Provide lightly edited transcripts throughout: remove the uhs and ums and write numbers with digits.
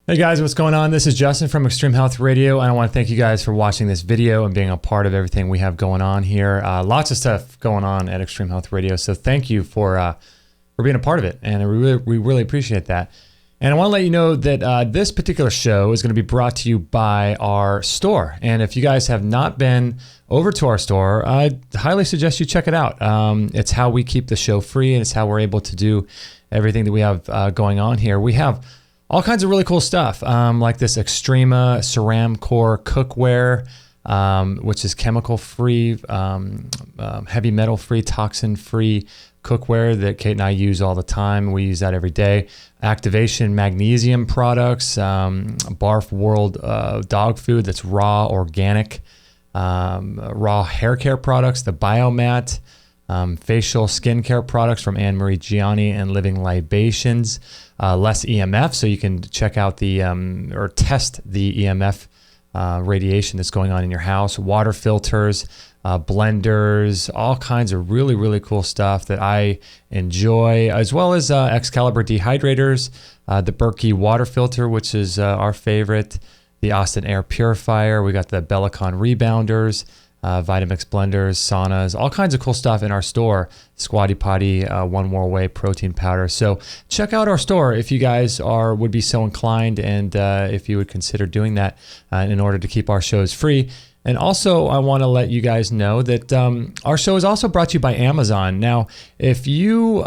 Hey guys, what's going on? This is Justin from Extreme Health Radio, and I want to thank you guys for watching this video and being a part of everything we have going on here. Lots of stuff going on at Extreme Health Radio, so thank you for being a part of it, and we really appreciate that. And I want to let you know that this particular show is going to be brought to you by our store. And if you guys have not been over to our store, I highly suggest you check it out. It's how we keep the show free, and it's how we're able to do everything that we have going on here. We have all kinds of really cool stuff, like this Extrema Ceram Core cookware, which is chemical-free, heavy metal-free, toxin-free cookware that Kate and I use all the time. We use that every day. Activation magnesium products, Barf World dog food that's raw, organic, raw hair care products, the Biomat, facial skincare products from Anne-Marie Gianni and Living Libations, less EMF, so you can check out the or test the EMF radiation that's going on in your house, water filters, blenders, all kinds of really cool stuff that I enjoy, as well as Excalibur dehydrators, the Berkey water filter, which is our favorite, the Austin air purifier, we got the Bellicon rebounders, Vitamix blenders, saunas, all kinds of cool stuff in our store. Squatty Potty, One More Way protein powder. So check out our store if you guys would be so inclined, and if you would consider doing that in order to keep our shows free. And also, I want to let you guys know that our show is also brought to you by Amazon. Now, if you,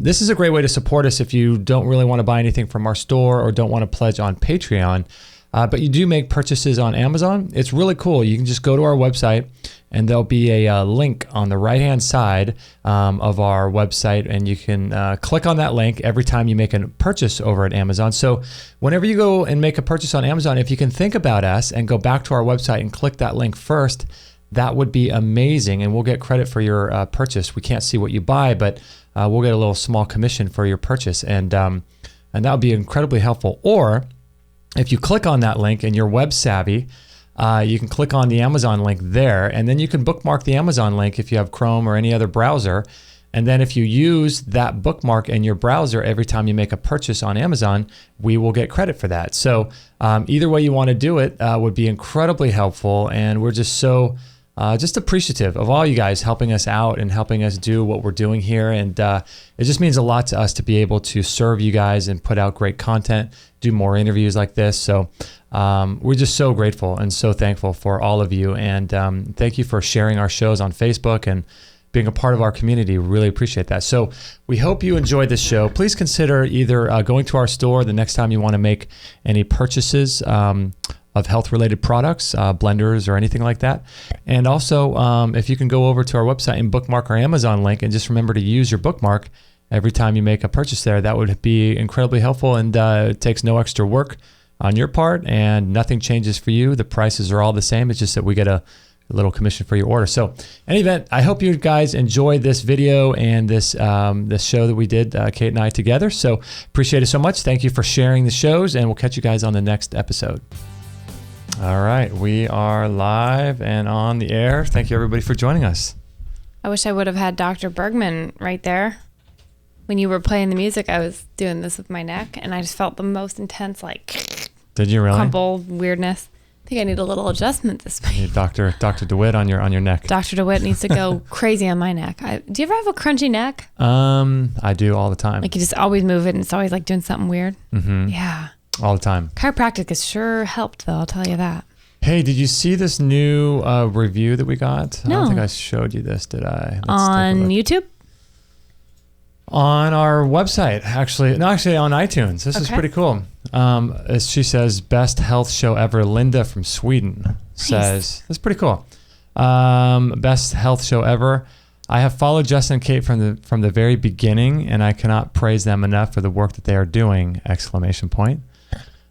this is a great way to support us if you don't really want to buy anything from our store or don't want to pledge on Patreon. But you do make purchases on Amazon. It's really cool. You can just go to our website, and there'll be a link on the right-hand side of our website, and you can click on that link every time you make a purchase over at Amazon. So whenever you go and make a purchase on Amazon, if you can think about us and go back to our website and click that link first, that would be amazing, and we'll get credit for your purchase. We can't see what you buy, but we'll get a little small commission for your purchase, and that would be incredibly helpful. Or if you click on that link and you're web savvy, you can click on the Amazon link there, and then you can bookmark the Amazon link if you have Chrome or any other browser. And then if you use that bookmark in your browser every time you make a purchase on Amazon, we will get credit for that. So either way you want to do it would be incredibly helpful, and we're just so just appreciative of all you guys helping us out and helping us do what we're doing here. And it just means a lot to us to be able to serve you guys and put out great content, do more interviews like this. So we're just so grateful and so thankful for all of you. And thank you for sharing our shows on Facebook and being a part of our community. We really appreciate that. So we hope you enjoyed this show. Please consider either going to our store the next time you want to make any purchases of health-related products, blenders, or anything like that. And also, if you can go over to our website and bookmark our Amazon link, and just remember to use your bookmark every time you make a purchase there, that would be incredibly helpful, and it takes no extra work on your part, and nothing changes for you. The prices are all the same. It's just that we get a little commission for your order. So in any event, I hope you guys enjoyed this video and this show that we did, Kate and I together. So appreciate it so much. Thank you for sharing the shows, and we'll catch you guys on the next episode. All right, we are live and on the air. Thank you, everybody, for joining us. I wish I would have had Dr. Bergman right there. When you were playing the music, I was doing this with my neck, and I just felt the most intense, like, did you really? Crumple weirdness. I think I need a little adjustment this week. Dr. DeWitt on your neck. Dr. DeWitt needs to go crazy on my neck. Do you ever have a crunchy neck? I do all the time. Like you just always move it, and it's always like doing something weird. Mm-hmm. Yeah. All the time. Chiropractic has sure helped, though. I'll tell you that. Hey, did you see this new review that we got? No. I don't think I showed you this, did I? On YouTube? On our website, actually on iTunes. This is pretty cool. As she says, best health show ever. Linda from Sweden says, that's pretty cool. Best health show ever. I have followed Justin and Kate from the very beginning, and I cannot praise them enough for the work that they are doing! !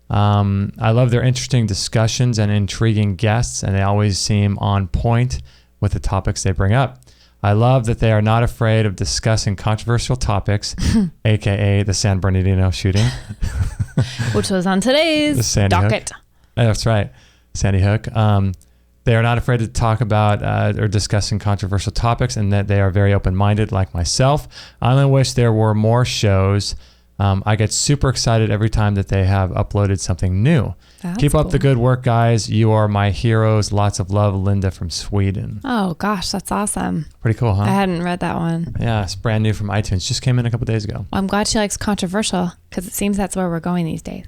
I love their interesting discussions and intriguing guests, and they always seem on point with the topics they bring up. I love that they are not afraid of discussing controversial topics, aka the San Bernardino shooting, which was on today's docket. That's right, Sandy Hook. They are not afraid to talk about or discussing controversial topics, and that they are very open-minded like myself. I only wish there were more shows I get super excited every time that they have uploaded something new. That's Keep up cool. the good work, guys. You are my heroes. Lots of love, Linda from Sweden. Oh gosh, that's awesome. Pretty cool, huh? I hadn't read that one. Yeah, it's brand new from iTunes. Just came in a couple days ago. Well, I'm glad she likes controversial because it seems that's where we're going these days.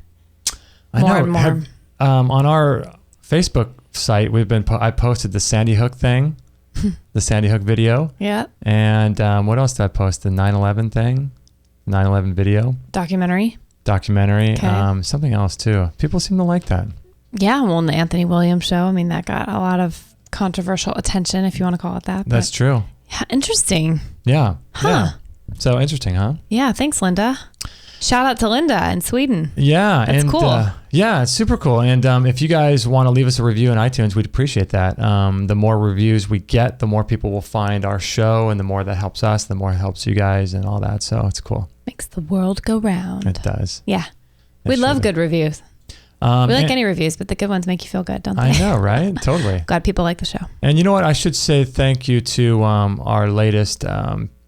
I More know. and more. On our Facebook site, I posted the Sandy Hook thing, the Sandy Hook video. Yeah. And what else did I post? The 9/11 thing, 9/11 video, Documentary. Okay. Something else too. People seem to like that. Yeah. Well, in the Anthony Williams show, I mean, that got a lot of controversial attention, if you want to call it that. That's true. Yeah. Interesting. Yeah. Huh. Yeah. So interesting, huh? Yeah. Thanks, Linda. Shout out to Linda in Sweden. Yeah. That's cool. Yeah, it's super cool. And if you guys want to leave us a review in iTunes, we'd appreciate that. The more reviews we get, the more people will find our show, and the more that helps us, the more it helps you guys and all that. So it's cool. Makes the world go round. It does. Yeah. We love good reviews. We like any reviews, but the good ones make you feel good, don't they? I know, right? Totally. Glad people like the show. And you know what? I should say thank you to our latest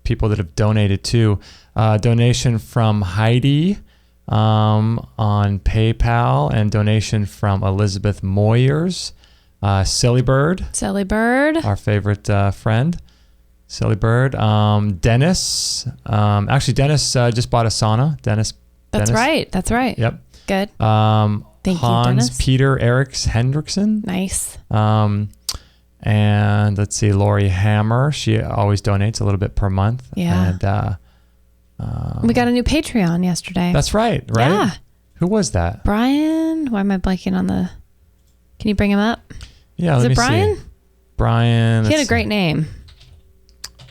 people that have donated too. Donation from Heidi on PayPal, and donation from Elizabeth Moyers, Silly Bird, our favorite friend, Silly Bird. Dennis, actually Dennis just bought a sauna. Dennis. That's right. Yep. Good. Thank Hans you, Dennis. Peter Eriks Hendrickson. Nice. And let's see, Lori Hammer. She always donates a little bit per month. Yeah. And we got a new Patreon yesterday. that's right. Yeah. Who was that? Brian. Why am I blanking on the? Can you bring him up? Yeah. Is let it me Brian? see. Brian. He had a great name.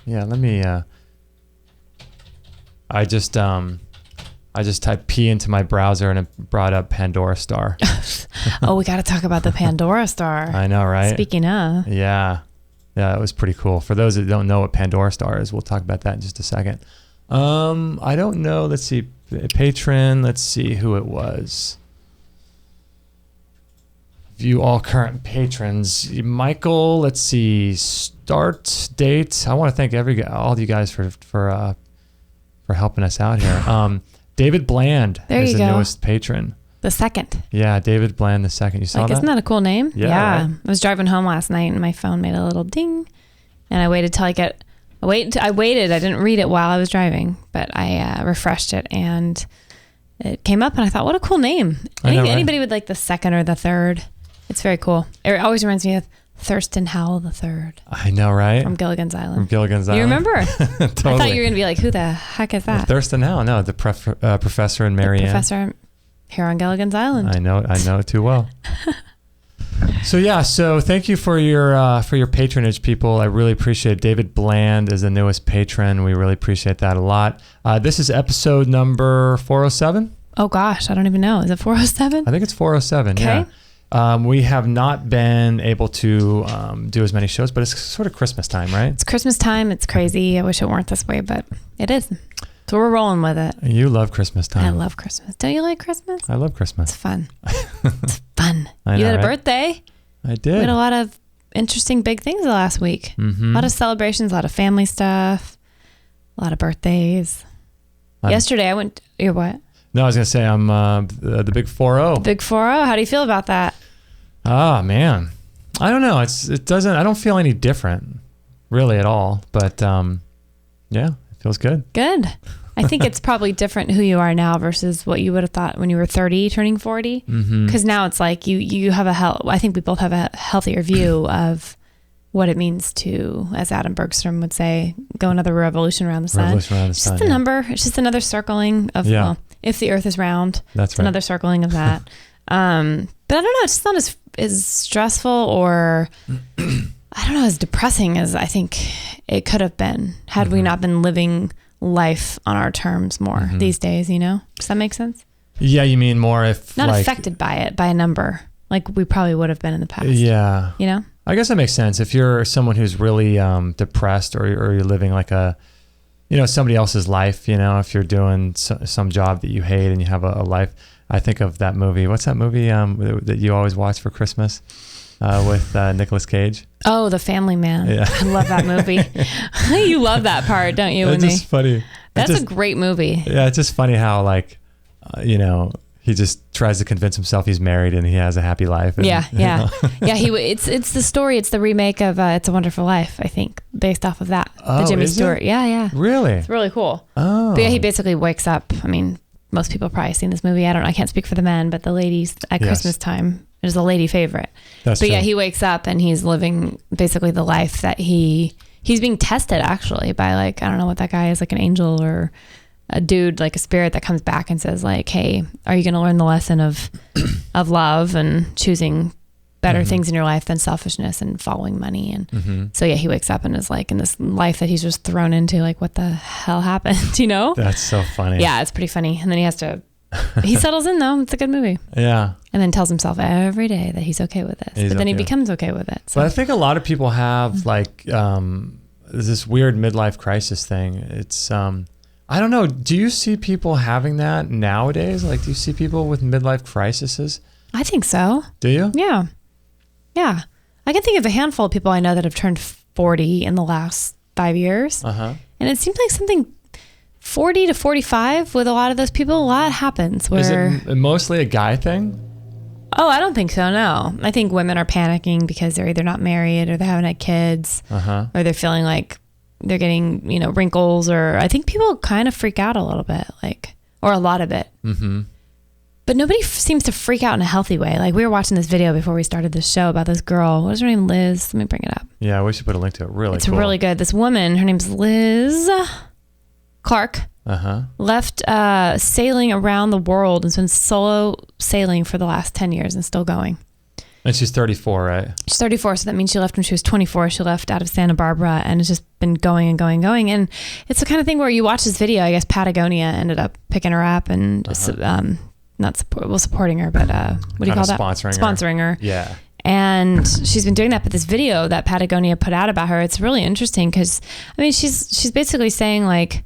Yeah. Let me. I just typed P into my browser and it brought up Pandora Star. Oh, we got to talk about the Pandora Star. I know, right? Speaking of. Yeah. Yeah, it was pretty cool. For those that don't know what Pandora Star is, we'll talk about that in just a second. I don't know. Let's see. Patron. Let's see who it was. View all current patrons. Michael. Let's see. Start date. I want to thank all of you guys for helping us out here. David Bland is the newest patron. The second. Yeah, David Bland the second. You saw that? Isn't that a cool name? Yeah. Right? I was driving home last night and my phone made a little ding, and I waited till I waited. I didn't read it while I was driving, but I refreshed it and it came up, and I thought, what a cool name. Anybody with like the second or the third, it's very cool. It always reminds me of Thurston Howell III. I know, right? From Gilligan's Island. You remember? Totally. I thought you were going to be like, who the heck is that? Well, Thurston Howell. No, the professor and Marianne. The professor here on Gilligan's Island. I know it too well. So thank you for your patronage, people. I really appreciate it. David Bland is the newest patron. We really appreciate that a lot. This is episode number 407. Oh gosh, I don't even know. Is it 407? I think it's 407. Okay. Yeah. We have not been able to do as many shows, but it's sort of Christmas time, right? It's Christmas time. It's crazy. I wish it weren't this way, but it is. So we're rolling with it. You love Christmas time. I love Christmas. Don't you like Christmas? I love Christmas. It's fun. It's fun. I know, you had a right? birthday. I did. We had a lot of interesting big things the last week. Mm-hmm. A lot of celebrations, a lot of family stuff, a lot of birthdays. Yesterday I went. You're what? No, I was gonna say I'm the big 4-0. Big 4-0. How do you feel about that? Oh man, I don't know. It doesn't. I don't feel any different, really at all. But yeah, it feels good. Good. I think it's probably different who you are now versus what you would have thought when you were 30, turning 40. Because now it's like you have I think we both have a healthier view of what it means to, as Adam Bergstrom would say, go another revolution around the sun. Revolution around the sun. Just a number. It's just another circling of, well, if the earth is round, that's right. Another circling of that. But I don't know. It's just not as stressful or, I don't know, as depressing as I think it could have been had we not been living life on our terms more these days, you know? Does that make sense? Yeah, you mean more if not affected by it, by a number, like we probably would have been in the past. Yeah. You know? I guess that makes sense. If you're someone who's really depressed or you're living like somebody else's life, if you're doing some job that you hate and you have a life. I think of that movie. What's that movie that you always watch for Christmas? with Nicolas Cage. Oh, The Family Man. Yeah. I love that movie. You love that part, don't you? It's just funny. That's a great movie. Yeah, it's just funny how like, he just tries to convince himself he's married and he has a happy life. And, Yeah. It's the story. It's the remake of It's a Wonderful Life, I think, based off of that. The Jimmy Stewart. Yeah. Really? It's really cool. Oh. But yeah, he basically wakes up. I mean, most people have probably seen this movie. I don't know. I can't speak for the men, but the ladies at Christmas time, it is a lady favorite. That's true. Yeah, he wakes up and he's living basically the life that he's being tested actually by like, I don't know what that guy is, like an angel or a dude, like a spirit that comes back and says like, hey, are you going to learn the lesson of love and choosing better things in your life than selfishness and following money? And so yeah, he wakes up and is like in this life that he's just thrown into, like, what the hell happened? That's so funny. Yeah, it's pretty funny. And then he settles in though. It's a good movie. Yeah. And then tells himself every day that he's okay with this. But then he becomes okay with it. So. But I think a lot of people have like this weird midlife crisis thing. It's I don't know. Do you see people having that nowadays? Like, do you see people with midlife crises? I think so. Do you? Yeah. Yeah. I can think of a handful of people I know that have turned 40 in the last 5 years. Uh-huh. And it seems like something 40 to 45 with a lot of those people, a lot happens where... Is it mostly a guy thing? Oh, I don't think so, no. I think women are panicking because they're either not married or they haven't had kids or they're feeling like they're getting, wrinkles, or I think people kind of freak out a little bit, like, or a lot of it. Mm-hmm. But nobody seems to freak out in a healthy way. Like, we were watching this video before we started this show about this girl. What is her name? Liz. Let me bring it up. Yeah, we should put a link to it. It's cool. Really good. This woman, her name's Liz Clark, left sailing around the world and has been solo sailing for the last 10 years and still going. And she's 34, right? She's 34, so that means she left when she was 24. She left out of Santa Barbara and has just been going and going and going. And it's the kind of thing where you watch this video, I guess Patagonia ended up picking her up and supporting her, but what do you call that? Sponsoring her. Yeah. And she's been doing that. But this video that Patagonia put out about her, it's really interesting because, I mean, she's basically saying like,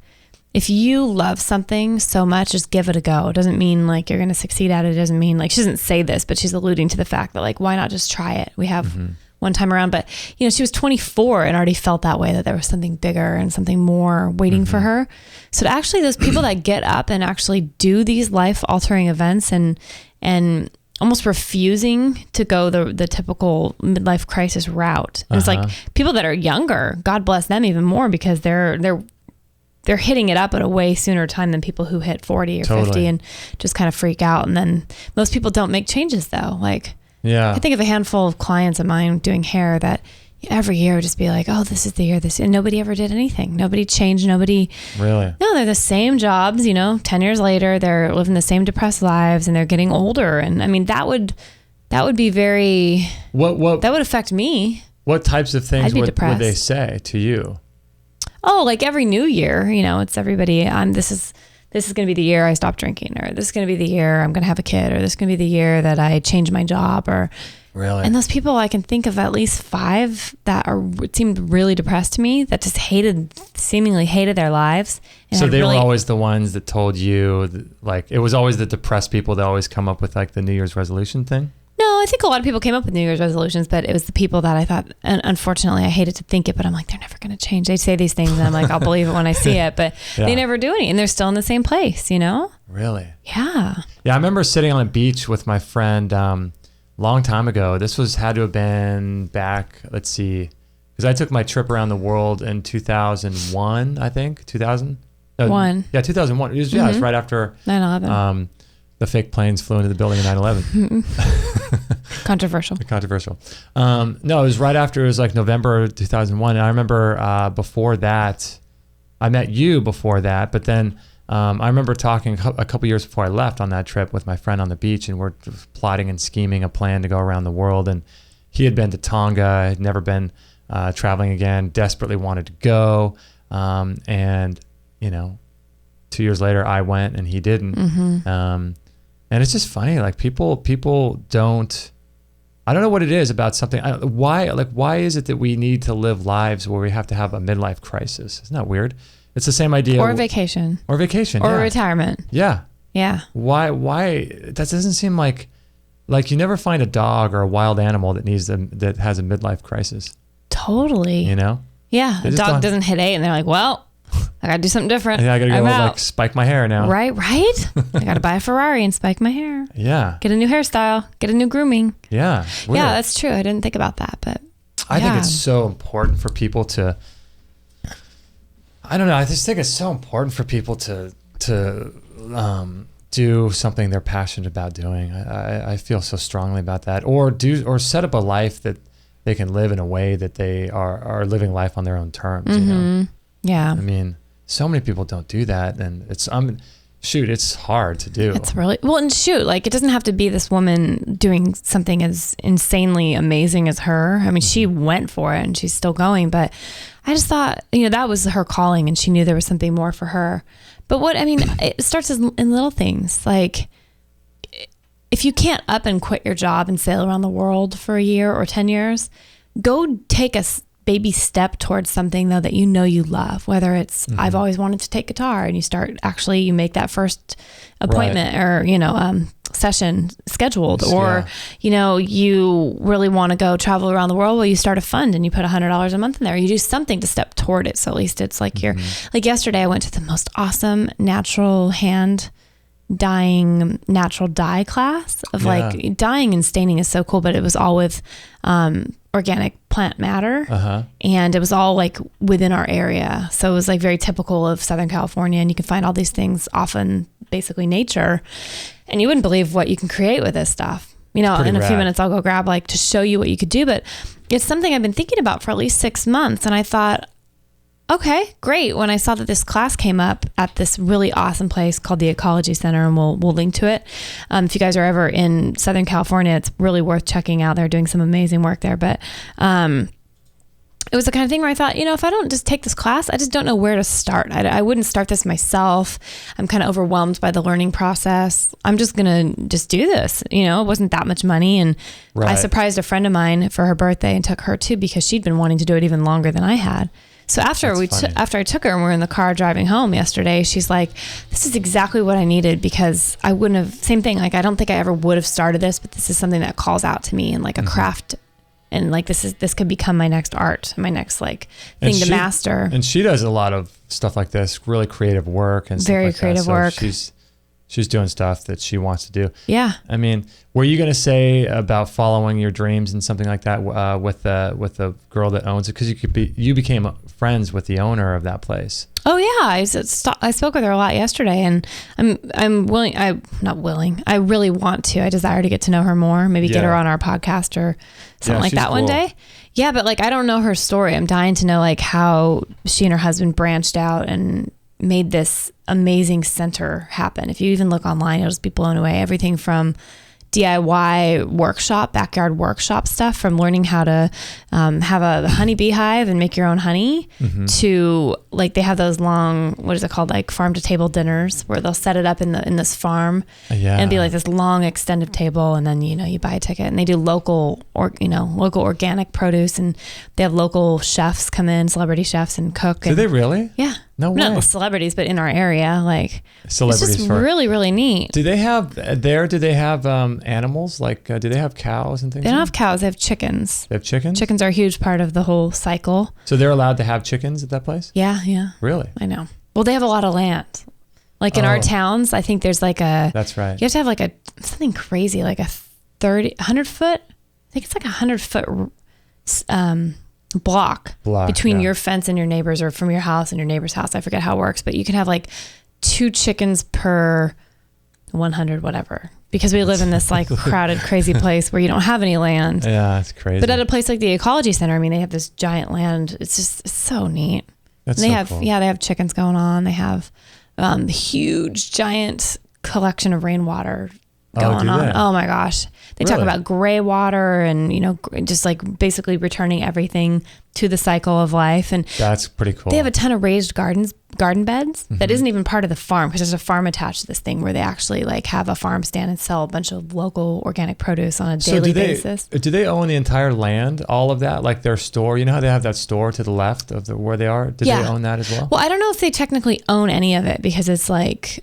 if you love something so much, just give it a go. It doesn't mean like you're going to succeed at it. It doesn't mean like, she doesn't say this, but she's alluding to the fact that like, why not just try it? We have one time around, but she was 24 and already felt that way, that there was something bigger and something more waiting for her. So to actually, those people that get up and actually do these life altering events and almost refusing to go the typical midlife crisis route. And it's like people that are younger, God bless them even more, because they're hitting it up at a way sooner time than people who hit 40 or 50 and just kind of freak out. And then most people don't make changes though. Like, I think of a handful of clients of mine doing hair that every year would just be like, oh, this is the year and nobody ever did anything. Nobody changed. Nobody. Really? No, they're the same jobs, 10 years later, they're living the same depressed lives and they're getting older. And I mean, that would be very, that would affect me. What types of things would they say to you? Oh, like every new year, it's everybody. This is going to be the year I stop drinking, or this is going to be the year I'm going to have a kid, or this is going to be the year that I change my job, or really. And those people, I can think of at least 5 that seemed really depressed to me, that just seemingly hated their lives. And so they were always the ones that told you, like, it was always the depressed people that always come up with like the New Year's resolution thing. No, I think a lot of people came up with New Year's resolutions, but it was the people that I thought, and unfortunately I hated to think it, but I'm like, they're never going to change. They say these things and I'm like, I'll believe it when I see it, but they never do any, and they're still in the same place, Really? Yeah. Yeah, I remember sitting on a beach with my friend long time ago. This had to have been back, let's see, because I took my trip around the world in 2001, I think, 2000? One. Yeah, 2001. It was right after 9/11. The fake planes flew into the building in 9/11. Controversial. No, it was right after. It was like November 2001. And I remember before that, I met you before that. But then I remember talking a couple years before I left on that trip with my friend on the beach, and we're plotting and scheming a plan to go around the world. And he had been to Tonga, had never been traveling again, desperately wanted to go. And 2 years later, I went and he didn't. And it's just funny, like people don't, I don't know what it is about something. Why is it that we need to live lives where we have to have a midlife crisis? Isn't that weird? It's the same idea. Or a vacation. Or retirement. Yeah. Yeah. Why? That doesn't seem like Like you never find a dog or a wild animal that that has a midlife crisis. Totally. You know? Yeah. A dog doesn't hit 8 and they're like, well, I got to do something different. Yeah, I got to go like spike my hair now. Right. I got to buy a Ferrari and spike my hair. Yeah. Get a new hairstyle. Get a new grooming. Yeah. Weird. Yeah, that's true. I didn't think about that, but I think it's so important for people to, I don't know. I just think it's so important for people to do something they're passionate about doing. I feel so strongly about that, or set up a life that they can live in a way that they are living life on their own terms. Mm-hmm. You know? Yeah. I mean, so many people don't do that, and it's hard to do. It's really well, and like it doesn't have to be this woman doing something as insanely amazing as her. I mean, she went for it and she's still going, but I just thought, that was her calling, and she knew there was something more for her. But it starts in little things. Like if you can't up and quit your job and sail around the world for a year or 10 years, go take a baby step towards something though that you love, whether it's I've always wanted to take guitar, and you make that first appointment or session scheduled, or you really want to go travel around the world. Well, you start a fund and you put $100 a month in there. You do something to step toward it, so at least it's like you're like yesterday I went to the most awesome natural hand dyeing natural dye class of like dyeing and staining is so cool, but it was all with organic plant matter, and it was all like within our area, so it was like very typical of Southern California, and you can find all these things often basically nature, and you wouldn't believe what you can create with this stuff. In a few minutes I'll go grab like to show you what you could do, but it's something I've been thinking about for at least 6 months, and I thought, okay, great. When I saw that this class came up at this really awesome place called the Ecology Center, and we'll link to it. If you guys are ever in Southern California, it's really worth checking out. They're doing some amazing work there. But it was the kind of thing where I thought, if I don't just take this class, I just don't know where to start. I wouldn't start this myself. I'm kind of overwhelmed by the learning process. I'm just going to just do this. It wasn't that much money. And I surprised a friend of mine for her birthday and took her too, because she'd been wanting to do it even longer than I had. So after I took her and we're in the car driving home yesterday, she's like, this is exactly what I needed, because I wouldn't have, same thing. Like, I don't think I ever would have started this, but this is something that calls out to me, and like a craft, and like, this could become my next art, my next like thing to master. And she does a lot of stuff like this, really creative work and very stuff like creative that. So work. She's doing stuff that she wants to do. Yeah. I mean, were you going to say about following your dreams and something like that with the girl that owns it? Because you became friends with the owner of that place. Oh yeah, I spoke with her a lot yesterday, and I'm willing. Not willing. I really want to. I desire to get to know her more. Maybe get her on our podcast or something like that one day. Yeah, but like I don't know her story. I'm dying to know like how she and her husband branched out and made this amazing center happen. If you even look online, you'll just be blown away. Everything from DIY workshop, backyard workshop stuff, from learning how to have a honey beehive and make your own honey, to like they have those long, what is it called, like farm to table dinners, where they'll set it up in this farm and be like this long extended table, and then you buy a ticket, and they do local organic produce, and they have local chefs come in, celebrity chefs, and cook. Do they really? Yeah. No way. Not celebrities, but in our area, like celebrities. It's just really, really neat. Do they have animals? Like, do they have cows and things? They don't have cows. They have chickens. They have chickens? Chickens are a huge part of the whole cycle. So they're allowed to have chickens at that place? Yeah. Really? I know. Well, they have a lot of land. Like in our towns, I think there's like That's right. You have to have like something crazy, like 100 foot. I think it's like 100 foot block between your fence and your neighbors, or from your house and your neighbor's house. I forget how it works, but you can have like 2 chickens per 100 whatever, because we live in this like crowded crazy place where you don't have any land. Yeah, it's crazy. But at a place like the Ecology Center, I mean, they have this giant land. It's so neat. That's they so have cool. Yeah, they have chickens going on. They have huge giant collection of rainwater going on. Oh my gosh. They talk about gray water and, just like basically returning everything to the cycle of life. And that's pretty cool. They have a ton of raised garden beds that isn't even part of the farm, because there's a farm attached to this thing where they actually like have a farm stand and sell a bunch of local organic produce on a daily basis. Do they own the entire land, all of that, like their store? You know how they have that store to the left of where they are? Do they own that as well? Well, I don't know if they technically own any of it, because it's like,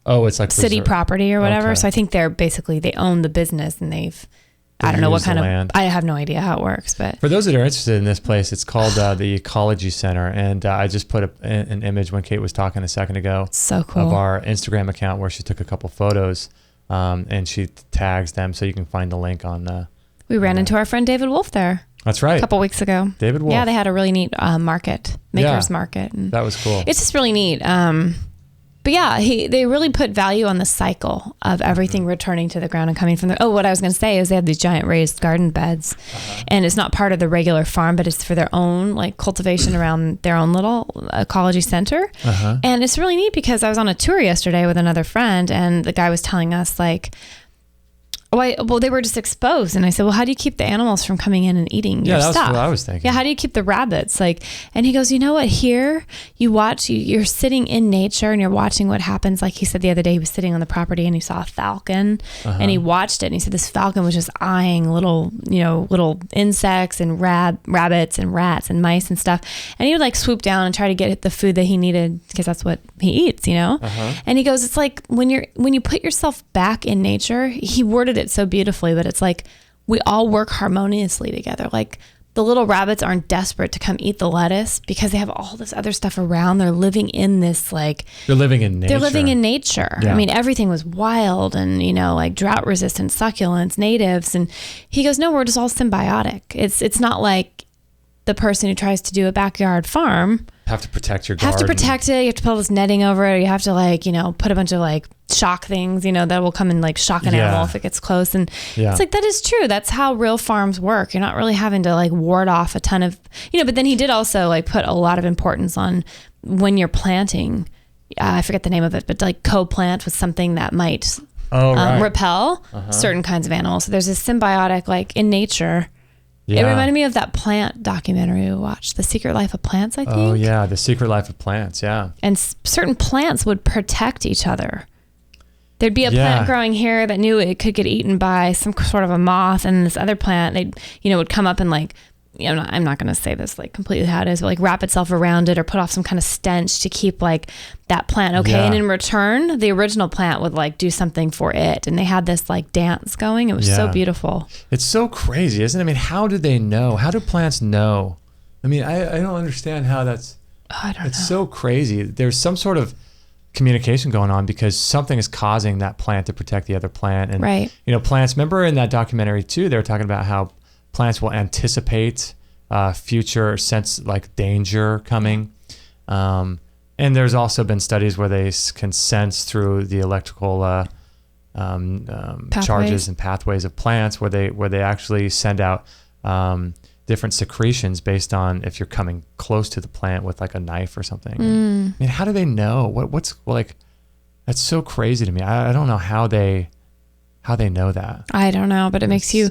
Oh, it's like city property or whatever. Okay. So I think they own the business and I don't know what kind of land. I have no idea how it works, but for those that are interested in this place, it's called the Ecology Center, and I just put an image when Kate was talking a second ago. So cool. Of our Instagram account where she took a couple photos, and she tags them, so you can find the link on. We ran into our friend David Wolf there. That's right. A couple weeks ago. David Wolf. Yeah, they had a really neat makers market. And that was cool. It's just really neat. But yeah, they really put value on the cycle of everything returning to the ground and coming from there. Oh, what I was going to say is they have these giant raised garden beds, and it's not part of the regular farm, but it's for their own like cultivation around their own little ecology center. And it's really neat because I was on a tour yesterday with another friend, and the guy was telling us like, well, they were just exposed. And I said, well, how do you keep the animals from coming in and eating your stuff? Yeah, that's what I was thinking. Yeah, how do you keep the rabbits? And he goes, you know what, here, you're sitting in nature and you're watching what happens. Like he said the other day, he was sitting on the property and he saw a falcon and he watched it. And he said this falcon was just eyeing little insects and rabbits and rats and mice and stuff. And he would like swoop down and try to get the food that he needed because that's what he eats, And he goes, it's like when you put yourself back in nature, he worded it so beautifully, but it's like we all work harmoniously together. Like the little rabbits aren't desperate to come eat the lettuce because they have all this other stuff around. They're living in this they're living in nature. Yeah. I mean, everything was wild and like drought resistant succulents, natives, and he goes, no, we're just all symbiotic. It's not like the person who tries to do a backyard farm have to protect your garden. Have to protect it. You have to put all this netting over it. You have to put a bunch of shock things, that will come and shock an animal if it gets close. And it's like, that is true. That's how real farms work. You're not really having to ward off a ton of, but then he did also put a lot of importance on when you're planting, I forget the name of it, but co-plant with something that might repel certain kinds of animals. So there's this symbiotic, in nature. Yeah. It reminded me of that plant documentary we watched, The Secret Life of Plants, I think. Oh, yeah, The Secret Life of Plants, yeah. And certain plants would protect each other. There'd be a plant growing here that knew it could get eaten by some sort of a moth, and this other plant, would come up and I'm not going to say this completely how it is, but wrap itself around it or put off some kind of stench to keep that plant okay. Yeah. And in return, the original plant would do something for it. And they had this dance going. It was so beautiful. It's so crazy, isn't it? I mean, how do they know? How do plants know? I mean, I don't understand how that's. I don't know. It's so crazy. There's some sort of communication going on because something is causing that plant to protect the other plant. And right. Plants. Remember in that documentary too, they were talking about how plants will anticipate future danger coming. And there's also been studies where they can sense through the electrical charges and pathways of plants where they actually send out different secretions based on if you're coming close to the plant with a knife or something. I mean, how do they know? What's that's so crazy to me. I don't know how they know that. I don't know, but it makes you,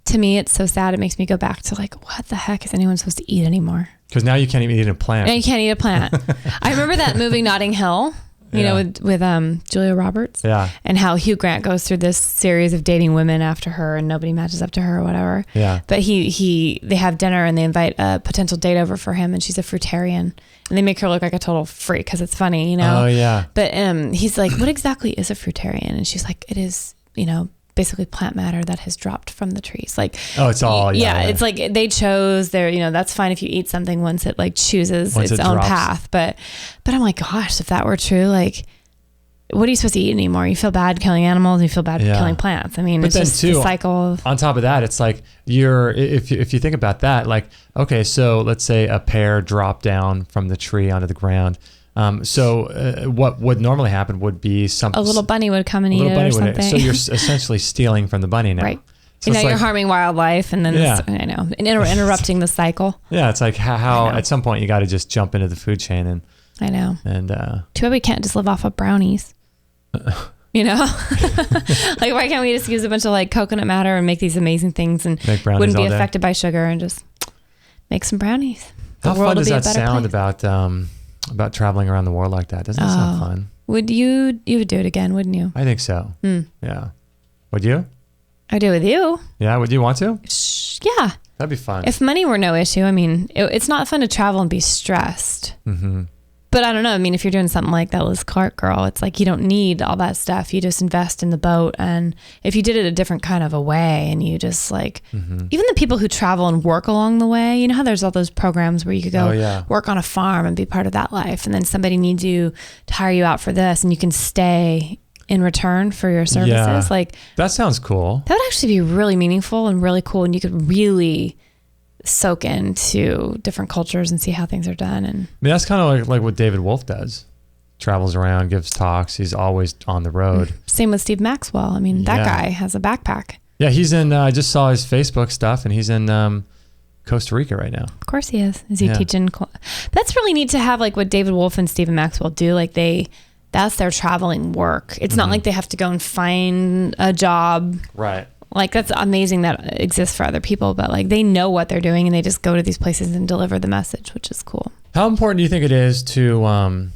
to me, it's so sad. It makes me go back to what the heck is anyone supposed to eat anymore? Because now you can't even eat a plant. Now you can't eat a plant. I remember that movie Notting Hill, with Julia Roberts. Yeah. And how Hugh Grant goes through this series of dating women after her and nobody matches up to her or whatever. Yeah. But they have dinner and they invite a potential date over for him and she's a fruitarian. And they make her look like a total freak because it's funny, Oh, yeah. But he's like, what exactly is a fruitarian? And she's like, it is, basically plant matter that has dropped from the trees. It's all, yeah. It's they chose their, that's fine if you eat something once it chooses its own path. But I'm like, gosh, if that were true, what are you supposed to eat anymore? You feel bad killing animals and you feel bad killing plants. I mean, but it's just the cycle. On top of that, it's if you think about that, okay, so let's say a pear dropped down from the tree onto the ground. What would normally happen would be something. A little bunny would come and eat it or something. So you're essentially stealing from the bunny now. Right. So you're harming wildlife and then I know, and interrupting the cycle. Yeah, it's how at some point you got to just jump into the food chain and. I know. And too bad we can't just live off of brownies. Why can't we just use a bunch of coconut matter and make these amazing things and wouldn't be affected by sugar and just make some brownies? How fun does that sound about traveling around the world like that? Doesn't that sound fun? You would do it again, wouldn't you? I think so. Yeah. Would you? I'd do it with you. Yeah. Would you want to? Yeah. That'd be fun. If money were no issue, I mean, it's not fun to travel and be stressed. Mm-hmm. But I don't know. I mean, if you're doing something like that Liz Clark girl, it's like you don't need all that stuff. You just invest in the boat. And if you did it a different kind of a way and you just like, even the people who travel and work along the way, you know how there's all those programs where you could go work on a farm and be part of that life. And then somebody needs you to hire you out for this and you can stay in return for your services. Yeah. Like that sounds cool. That would actually be really meaningful and really cool. And you could really soak into different cultures and see how things are done. And I mean, that's kind of like what David Wolf does. Travels around, gives talks. He's always on the road. Same with Steve Maxwell. I mean, that guy has a backpack. Yeah, he's in, I just saw his Facebook stuff and he's in Costa Rica right now. Of course he is. Is he teaching? That's really neat to have like what David Wolf and Stephen Maxwell do. Like that's their traveling work. It's not like they have to go and find a job. Right. Like that's amazing that exists for other people, but like they know what they're doing and they just go to these places and deliver the message, which is cool. How important do you think it is to,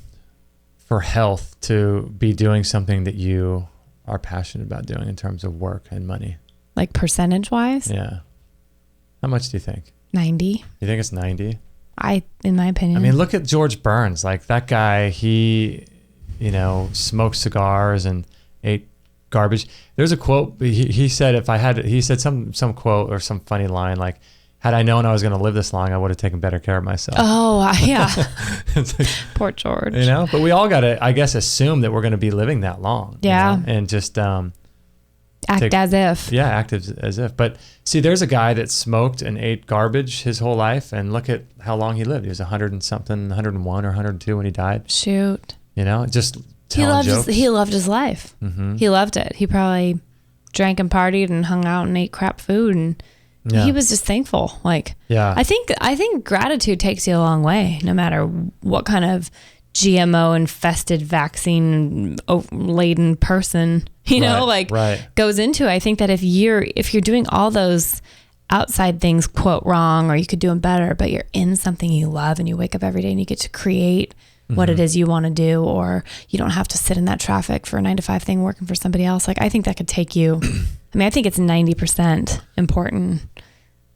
for health to be doing something that you are passionate about doing in terms of work and money? Like percentage wise? Yeah. How much do you think? 90. You think it's 90? In my opinion. I mean, look at George Burns. Like that guy, he, smoked cigars and ate garbage. There's a quote he said, he said some quote or some funny line like, had I known I was going to live this long, I would have taken better care of myself. Oh, yeah. It's like, poor George. But we all got to, I guess, assume that we're going to be living that long. Yeah. And just act as if. Yeah, act as if. But see, there's a guy that smoked and ate garbage his whole life, and look at how long he lived. He was 100 and something, 101 or 102 when he died. Shoot. Just he loved his life. Mm-hmm. He loved it. He probably drank and partied and hung out and ate crap food, and he was just thankful. Like, I think gratitude takes you a long way, no matter what kind of GMO infested, vaccine laden person goes into it. I think that if you're doing all those outside things quote wrong, or you could do them better, but you're in something you love and you wake up every day and you get to create what it is you want to do, or you don't have to sit in that traffic for a 9-to-5 thing working for somebody else. Like, I think that could take you, I think it's 90% important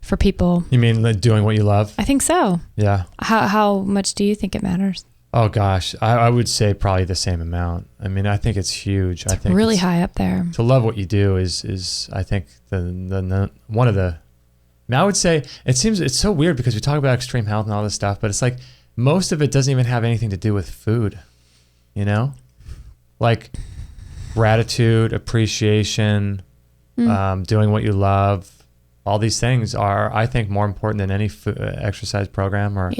for people. You mean like doing what you love? I think so. Yeah. How much do you think it matters? Oh gosh, I would say probably the same amount. I mean, I think it's huge. I think really high up there. To love what you do is I think the one of the. I would say it's so weird because we talk about extreme health and all this stuff, but it's like most of it doesn't even have anything to do with food. Like gratitude, appreciation, doing what you love. All these things are, I think, more important than any exercise program or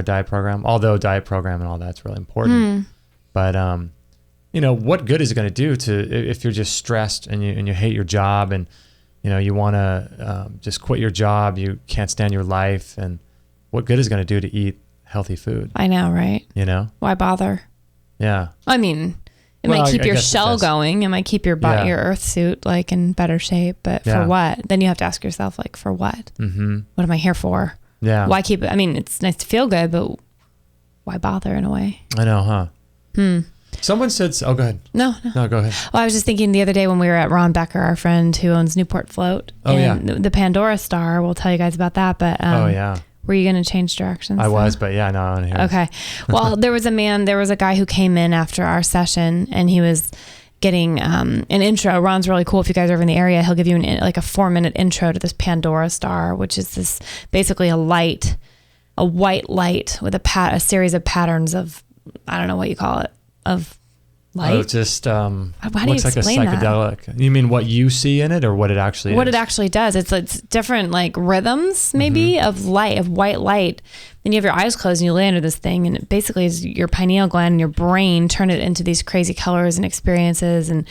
diet program. Although diet program and all that's really important, but what good is it going to do if you're just stressed and you hate your job and you want to just quit your job, you can't stand your life, and what good is it going to do to eat healthy food? I know, right? Why bother? Yeah. I mean, it might keep your shell going. It might keep your your earth suit like in better shape, but for what? Then you have to ask yourself, like, for what? Mm-hmm. What am I here for? Yeah. Why keep it? I mean, it's nice to feel good, but why bother in a way? I know, huh? Someone said, go ahead. No, go ahead. Well, I was just thinking the other day when we were at Ron Becker, our friend who owns Newport Float. The Pandora Star. We'll tell you guys about that, but were you going to change directions? I was, but no, I want to hear. Okay. Well, there was a guy who came in after our session, and he was getting an intro. Ron's really cool. If you guys are ever in the area, he'll give you a 4-minute intro to this Pandora Star, which is this basically a white light with a series of patterns of, I don't know what you call it, of light. Oh, just looks like a psychedelic. That? You mean what you see in it, or what it actually is? What it actually does. It's different like rhythms maybe of light, of white light. Then you have your eyes closed and you lay under this thing, and it basically is your pineal gland and your brain turn it into these crazy colors and experiences. And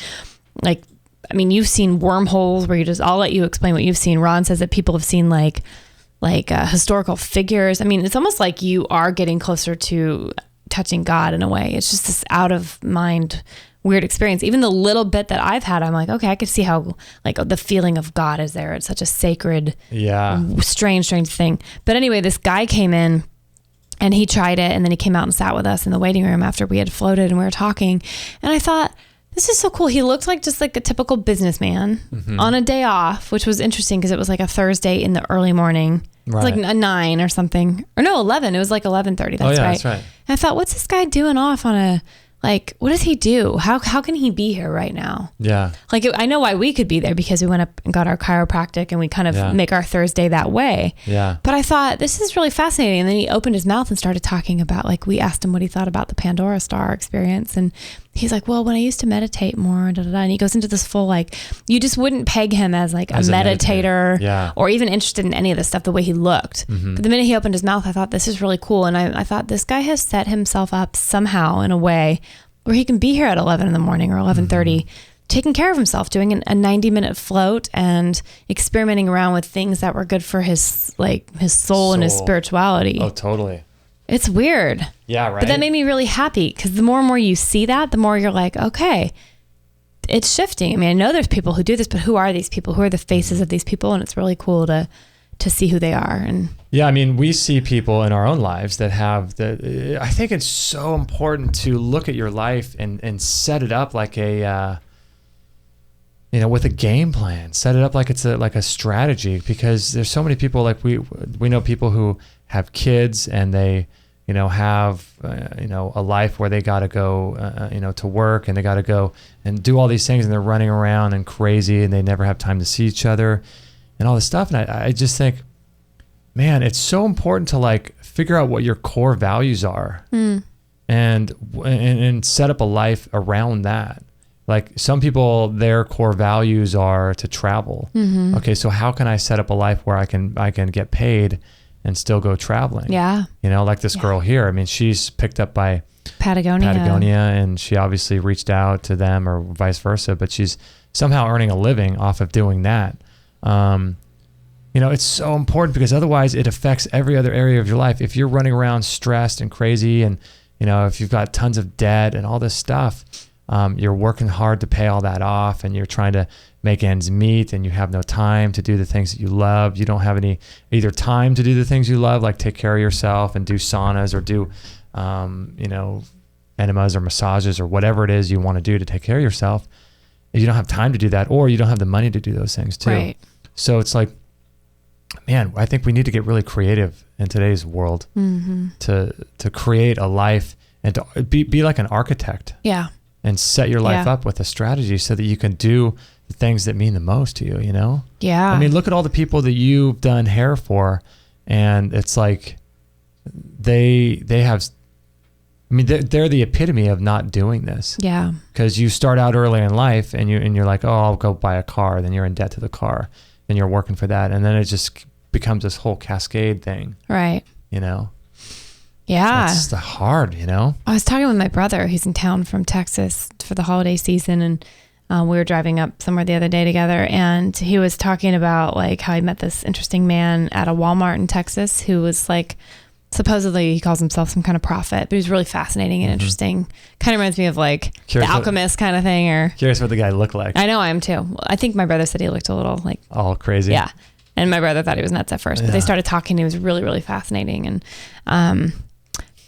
like, I mean, you've seen wormholes where I'll let you explain what you've seen. Ron says that people have seen like historical figures. I mean, it's almost like you are getting closer to touching God in a way. It's just this out of mind weird experience. Even the little bit that I've had, I'm like, okay, I could see how like the feeling of God is there. It's such a sacred, strange thing. But anyway, this guy came in and he tried it, and then he came out and sat with us in the waiting room after we had floated and we were talking. And I thought, this is so cool. He looked like just like a typical businessman on a day off, which was interesting because it was like a Thursday in the early morning. It's like a 9 or something. Or no, 11. It was like 11:30. That's right. That's right. And I thought, what's this guy doing off on a, like, what does he do? How can he be here right now? Yeah. Like, I know why we could be there because we went up and got our chiropractic and we kind of make our Thursday that way. Yeah. But I thought, this is really fascinating. And then he opened his mouth and started talking about, like, we asked him what he thought about the Pandora Star experience. And he's like, well, when I used to meditate more, and he goes into this full, like, you just wouldn't peg him as like a meditator or even interested in any of this stuff the way he looked. But the minute he opened his mouth, I thought, this is really cool. And I thought, this guy has set himself up somehow in a way where he can be here at 11 in the morning or 11:30, taking care of himself, doing a 90-minute float and experimenting around with things that were good for his soul and his spirituality. Oh, totally. It's weird. Yeah, right. But that made me really happy because the more and more you see that, the more you're like, okay, it's shifting. I mean, I know there's people who do this, but who are these people? Who are the faces of these people? And it's really cool to see who they are. And yeah, I mean, we see people in our own lives that have I think it's so important to look at your life and set it up like a, with a game plan, set it up like it's like a strategy, because there's so many people, like we know people who have kids and they, have, a life where they got to go, to work, and they got to go and do all these things, and they're running around and crazy, and they never have time to see each other and all this stuff. And I just think, man, it's so important to like figure out what your core values are and set up a life around that. Like some people, their core values are to travel. Okay, so how can I set up a life where I can get paid and still go traveling? Yeah. Like this girl here. I mean, she's picked up by Patagonia, and she obviously reached out to them or vice versa, but she's somehow earning a living off of doing that. It's so important because otherwise it affects every other area of your life. If you're running around stressed and crazy and, if you've got tons of debt and all this stuff, you're working hard to pay all that off and you're trying to make ends meet and you have no time to do the things that you love. You don't have any either time to do the things you love, like take care of yourself and do saunas or do, enemas or massages or whatever it is you want to do to take care of yourself. You don't have time to do that, or you don't have the money to do those things too. Right. So it's like, man, I think we need to get really creative in today's world to create a life and to be like an architect. Yeah. And set your life up with a strategy so that you can do the things that mean the most to you, Yeah. I mean, look at all the people that you've done hair for, and it's like they have, I mean, they're the epitome of not doing this. Yeah. Because you start out early in life and you're like, oh, I'll go buy a car. Then you're in debt to the car. Then you're working for that. And then it just becomes this whole cascade thing. Right. Yeah. It's hard, I was talking with my brother. He's in town from Texas for the holiday season. And we were driving up somewhere the other day together. And he was talking about like how he met this interesting man at a Walmart in Texas who was like, supposedly he calls himself some kind of prophet, but he was really fascinating and interesting. Kind of reminds me of like the alchemist kind of thing. Or curious what the guy looked like. I know, I am too. I think my brother said he looked a little like all crazy. Yeah. And my brother thought he was nuts at first, but they started talking. It was really, really fascinating. And,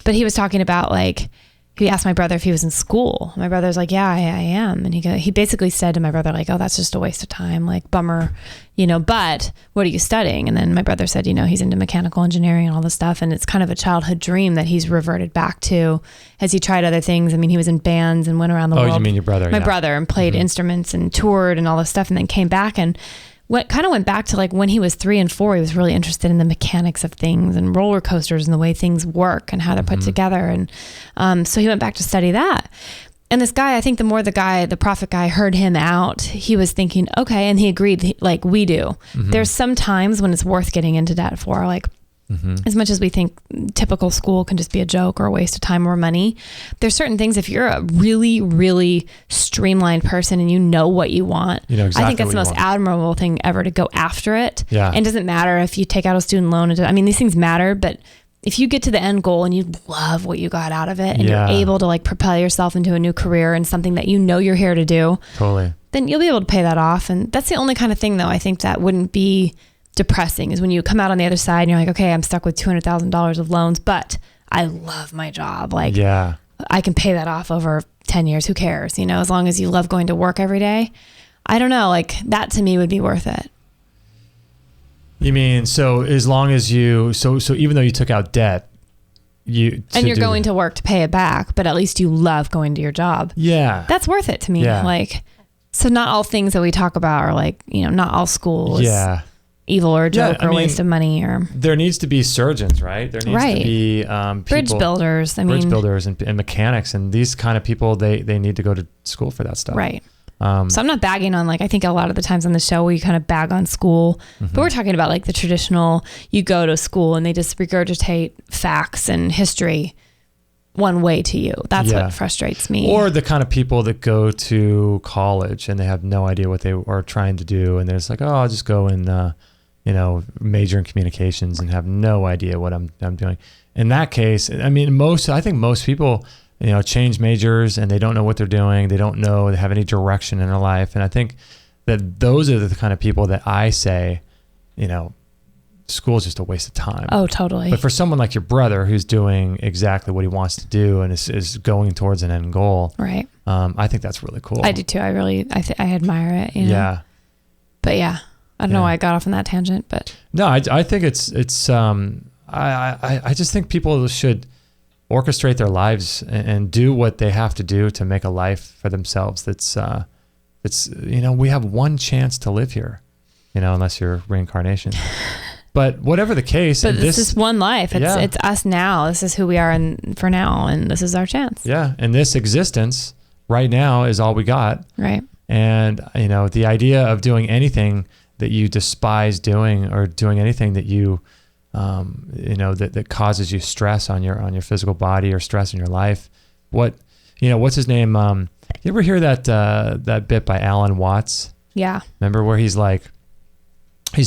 but he was talking about like, he asked my brother if he was in school. My brother's like, yeah, I am. And he basically said to my brother, like, oh, that's just a waste of time. Like, bummer, but what are you studying? And then my brother said, he's into mechanical engineering and all this stuff. And it's kind of a childhood dream that he's reverted back to as he tried other things. I mean, he was in bands and went around the world. Oh, you mean your brother? My brother, and played instruments and toured and all this stuff, and then came back and went back to like when he was 3 and 4, he was really interested in the mechanics of things and roller coasters and the way things work and how they're put together. And so he went back to study that. And this guy, I think the prophet guy heard him out, he was thinking, okay. And he agreed, like we do. There's some times when it's worth getting into debt for, like, as much as we think typical school can just be a joke or a waste of time or money, there's certain things, if you're a really, really streamlined person and you know what you want, exactly, I think that's the most admirable thing ever, to go after it. Yeah. And it doesn't matter if you take out a student loan. I mean, these things matter, but if you get to the end goal and you love what you got out of it and you're able to like propel yourself into a new career and something that you're here to do, totally, then you'll be able to pay that off. And that's the only kind of thing, though, I think that wouldn't be depressing, is when you come out on the other side and you're like, okay, I'm stuck with $200,000 of loans, but I love my job. Like, I can pay that off over 10 years. Who cares? As long as you love going to work every day. I don't know. Like, that to me would be worth it. You mean, so as long as you, so even though you took out debt, and you're going to work to pay it back, but at least you love going to your job. Yeah. That's worth it to me. Yeah. Like, so not all things that we talk about are like, not all school is evil or a joke or waste of money, or there needs to be surgeons, right? There needs to be bridge builders. Bridge builders and mechanics, and these kind of people, they need to go to school for that stuff. Right. So I'm not bagging on, like, I think a lot of the times on the show we kind of bag on school, but we're talking about like the traditional, you go to school and they just regurgitate facts and history one way to you. That's what frustrates me. Or the kind of people that go to college and they have no idea what they are trying to do, and they're just like, oh, I'll just go and major in communications and have no idea what I'm doing. In that case, I mean, I think most people, change majors and they don't know what they're doing. They don't know they have any direction in their life. And I think that those are the kind of people that I say, school is just a waste of time. Oh, totally. But for someone like your brother who's doing exactly what he wants to do and is going towards an end goal, right? I think that's really cool. I do too. I admire it. Yeah. But yeah, I don't know why I got off on that tangent, but no, I think it's I just think people should orchestrate their lives and do what they have to do to make a life for themselves. We have one chance to live here, unless you're reincarnation. But whatever the case, but this is one life. It's us now. This is who we are for now, and this is our chance. Yeah, and this existence right now is all we got. Right. And the idea of doing anything that you despise doing, or doing anything that you that causes you stress on your physical body or stress in your life. What's his name? You ever hear that bit by Alan Watts? Yeah. Remember where he's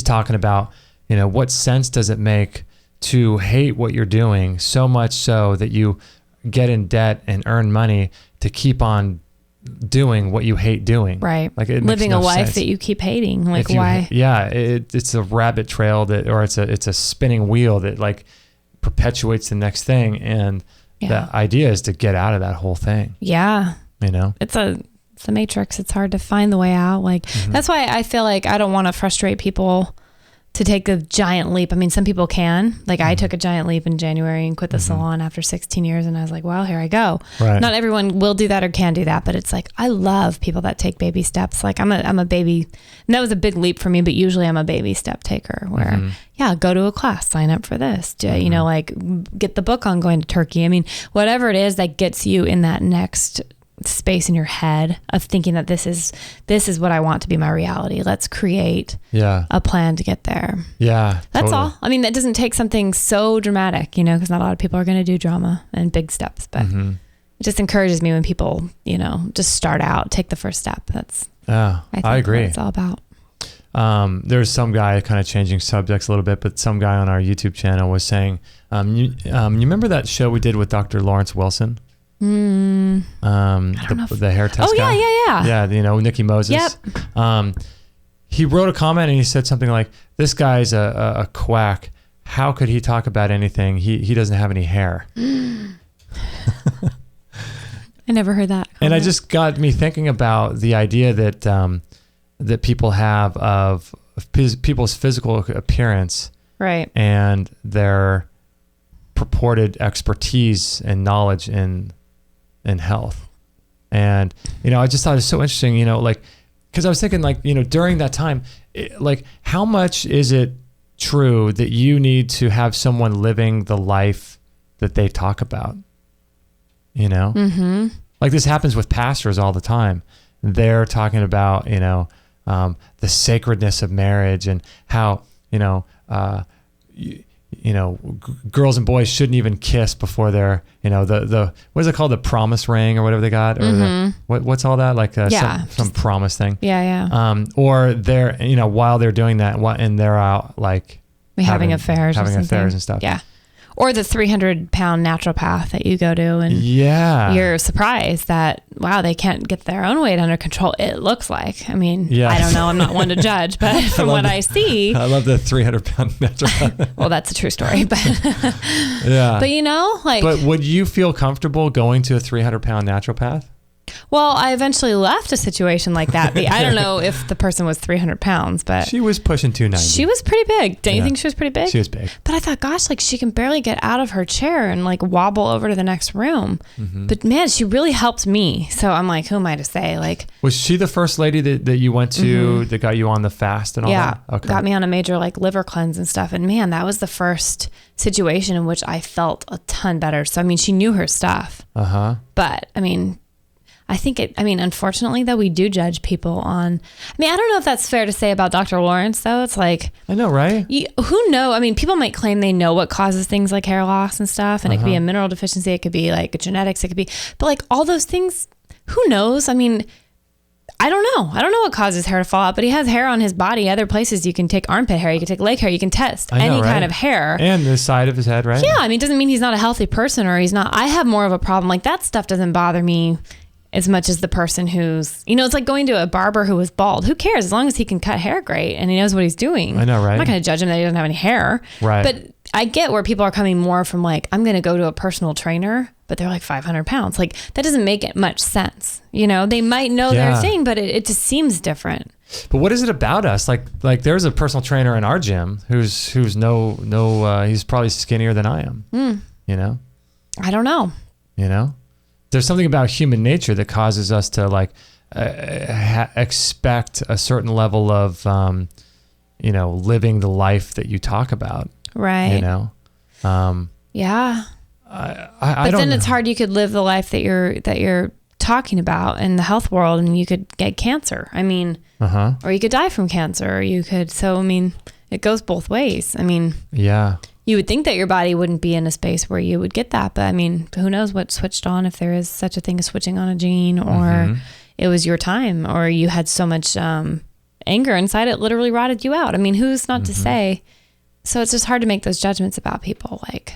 talking about, what sense does it make to hate what you're doing so much so that you get in debt and earn money to keep on doing what you hate doing, right? Like it living makes no a life sense. that you keep hating, like why? It's a rabbit trail or it's a spinning wheel that like perpetuates the next thing, and the idea is to get out of that whole thing. Yeah, it's a matrix. It's hard to find the way out. Like that's why I feel like I don't want to frustrate people to take a giant leap. I mean, some people can. Like I took a giant leap in January and quit the salon after 16 years, and I was like, well, here I go. Right. Not everyone will do that or can do that, but it's like I love people that take baby steps. Like I'm a baby, and that was a big leap for me, but usually I'm a baby step taker where go to a class, sign up for this, like get the book on going to Turkey. I mean, whatever it is that gets you in that next space in your head of thinking that this is what I want to be my reality. Let's create a plan to get there. Yeah, that's all. I mean, that doesn't take something so dramatic, because not a lot of people are going to do drama and big steps, but it just encourages me when people, just start out, take the first step. I agree. What it's all about. There's some guy, kind of changing subjects a little bit, but some guy on our YouTube channel was saying, you remember that show we did with Dr. Lawrence Wilson? The hair test guy. Yeah, Nikki Moses. Yep. He wrote a comment and he said something like, this guy's a quack. How could he talk about anything? He doesn't have any hair. I never heard that comment. And it just got me thinking about the idea that that people have of people's physical appearance, right, and their purported expertise and knowledge in health. And I just thought it was so interesting, because I was thinking, during that time, how much is it true that you need to have someone living the life that they talk about? Like this happens with pastors all the time. They're talking about the sacredness of marriage and how girls and boys shouldn't even kiss before they're, the what is it called? The promise ring or whatever they got, or what's all that? Like some promise thing. Yeah. Or they're, while they're doing that, and they're out having affairs and stuff. Yeah. Or the 300-pound naturopath that you go to, and you're surprised that, wow, they can't get their own weight under control. It looks like. I mean, I don't know. I'm not one to judge, but from what I see. I love the 300-pound naturopath. Well, that's a true story. But yeah. But But would you feel comfortable going to a 300-pound naturopath? Well, I eventually left a situation like that. I don't know if the person was 300 pounds, but she was pushing 290. She was pretty big. Don't you think she was pretty big? She was big. But I thought, gosh, like she can barely get out of her chair and like wobble over to the next room. Mm-hmm. But man, she really helped me. So I'm like, who am I to say? Like, was she the first lady that you went to that got you on the fast and all that? Okay. Got me on a major like liver cleanse and stuff. And man, that was the first situation in which I felt a ton better. So I mean, she knew her stuff. But I mean, unfortunately though, we do judge people on, I don't know if that's fair to say about Dr. Lawrence though. It's like, I know, right? Who knows? I mean, people might claim they know what causes things like hair loss and stuff. And it could be a mineral deficiency. It could be like genetics. It could be, but like all those things, who knows? I mean, I don't know. I don't know what causes hair to fall out, but he has hair on his body. Other places you can take armpit hair, you can take leg hair, you can test any kind of hair. And the side of his head, right? Yeah. I mean, it doesn't mean he's not a healthy person or he's not. I have more of a problem. Like that stuff doesn't bother me as much as the person who's, it's like going to a barber who was bald. Who cares? As long as he can cut hair great and he knows what he's doing. I know, right? I'm not going to judge him that he doesn't have any hair. Right. But I get where people are coming more from like, I'm going to go to a personal trainer, but they're like 500 pounds. Like that doesn't make it much sense. They might know their thing, but it just seems different. But what is it about us? Like there's a personal trainer in our gym who's he's probably skinnier than I am. I don't know. There's something about human nature that causes us to like expect a certain level of, living the life that you talk about. Right. Yeah. But then it's hard. You could live the life that you're talking about in the health world and you could get cancer. I mean, or you could die from cancer, or you could, it goes both ways. Yeah. You would think that your body wouldn't be in a space where you would get that, but who knows what switched on, if there is such a thing as switching on a gene, or it was your time, or you had so much anger inside it literally rotted you out. Who's not to say? So it's just hard to make those judgments about people. Like,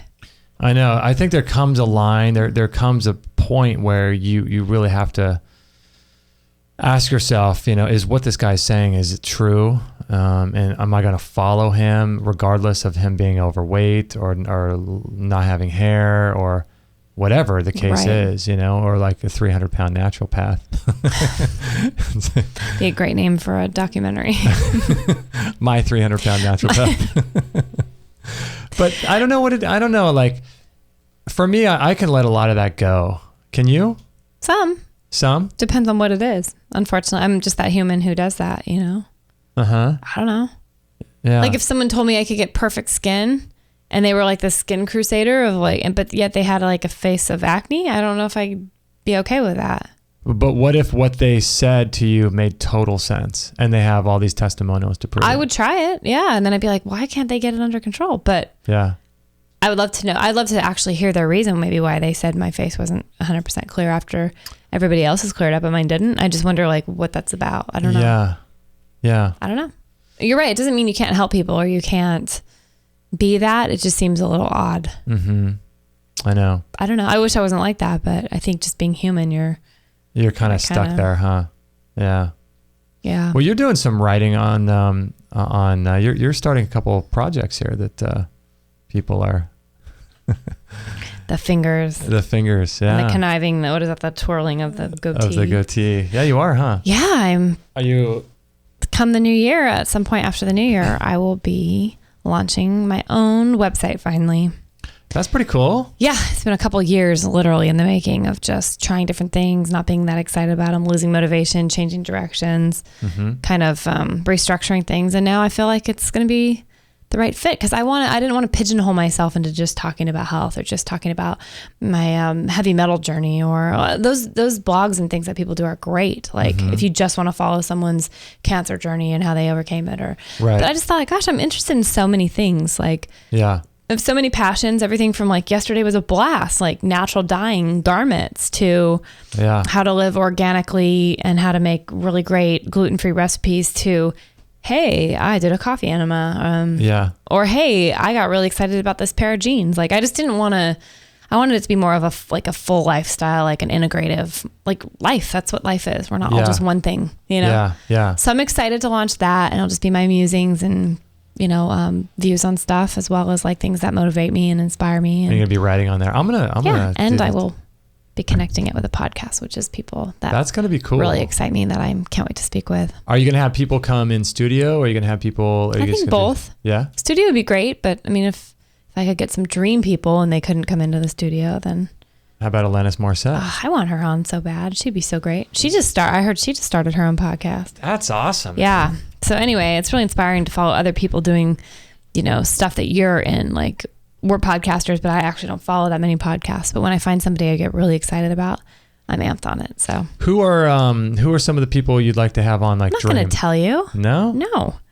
I know. I think there comes a line, there comes a point where you really have to ask yourself, is what this guy's saying, is it true? And am I going to follow him regardless of him being overweight or not having hair or whatever the case is, or like a 300-pound naturopath. Be a great name for a documentary. My 300-pound naturopath. But I don't know. Like for me, I can let a lot of that go. Can you? Some? Depends on what it is. Unfortunately, I'm just that human who does that, I don't know. Yeah. Like if someone told me I could get perfect skin and they were like the skin crusader of like, but yet they had like a face of acne, I don't know if I'd be okay with that. But what if what they said to you made total sense and they have all these testimonials to prove it? I would try it. Yeah. And then I'd be like, why can't they get it under control? But yeah, I would love to know. I'd love to actually hear their reason, maybe why they said my face wasn't 100% clear after everybody else has cleared up and mine didn't. I just wonder like what that's about. I don't know. Yeah. I don't know. You're right. It doesn't mean you can't help people or you can't be that. It just seems a little odd. I know. I don't know. I wish I wasn't like that, but I think just being human, you're kind of stuck there, huh? Yeah. Yeah. Well, you're doing some writing on you're starting a couple of projects here that people are the fingers, yeah, and the conniving, what is that, the twirling of the goatee. Yeah, you are, huh? Yeah. Are you? Come the new year, at some point after the new year, I will be launching my own website finally. That's pretty cool. Yeah, it's been a couple of years literally in the making of just trying different things, not being that excited about them, losing motivation, changing directions, kind of restructuring things. And now I feel like it's going to be the right fit because I didn't want to pigeonhole myself into just talking about health or just talking about my heavy metal journey or those blogs and things that people do are great. Like if you just want to follow someone's cancer journey and how they overcame it but I just thought like, gosh, I'm interested in so many things. Like, yeah. I have so many passions, everything from like yesterday was a blast, like natural dyeing garments to how to live organically and how to make really great gluten-free recipes to, hey, I did a coffee enema. Or, hey, I got really excited about this pair of jeans. Like, I just didn't want to, I wanted it to be more of a full lifestyle, like an integrative, like life. That's what life is. We're not all just one thing, Yeah. So I'm excited to launch that and it'll just be my musings and views on stuff as well as like things that motivate me and inspire me. And you're gonna be writing on there. I'm gonna. And I will be connecting it with a podcast, which is people that's going to be cool. Really excite me that I can't wait to speak with. Are you going to have people come in studio, or are you going to have people? I think both. Yeah. Studio would be great, but I mean, if I could get some dream people and they couldn't come into the studio, then. How about Alanis Morissette? I want her on so bad. She'd be so great. I heard she just started her own podcast. That's awesome. Yeah. So anyway, it's really inspiring to follow other people doing, stuff that you're in. Like, we're podcasters, but I actually don't follow that many podcasts. But when I find somebody I get really excited about, I'm amped on it. So who are some of the people you'd like to have on? Like, I'm not going to tell you. No.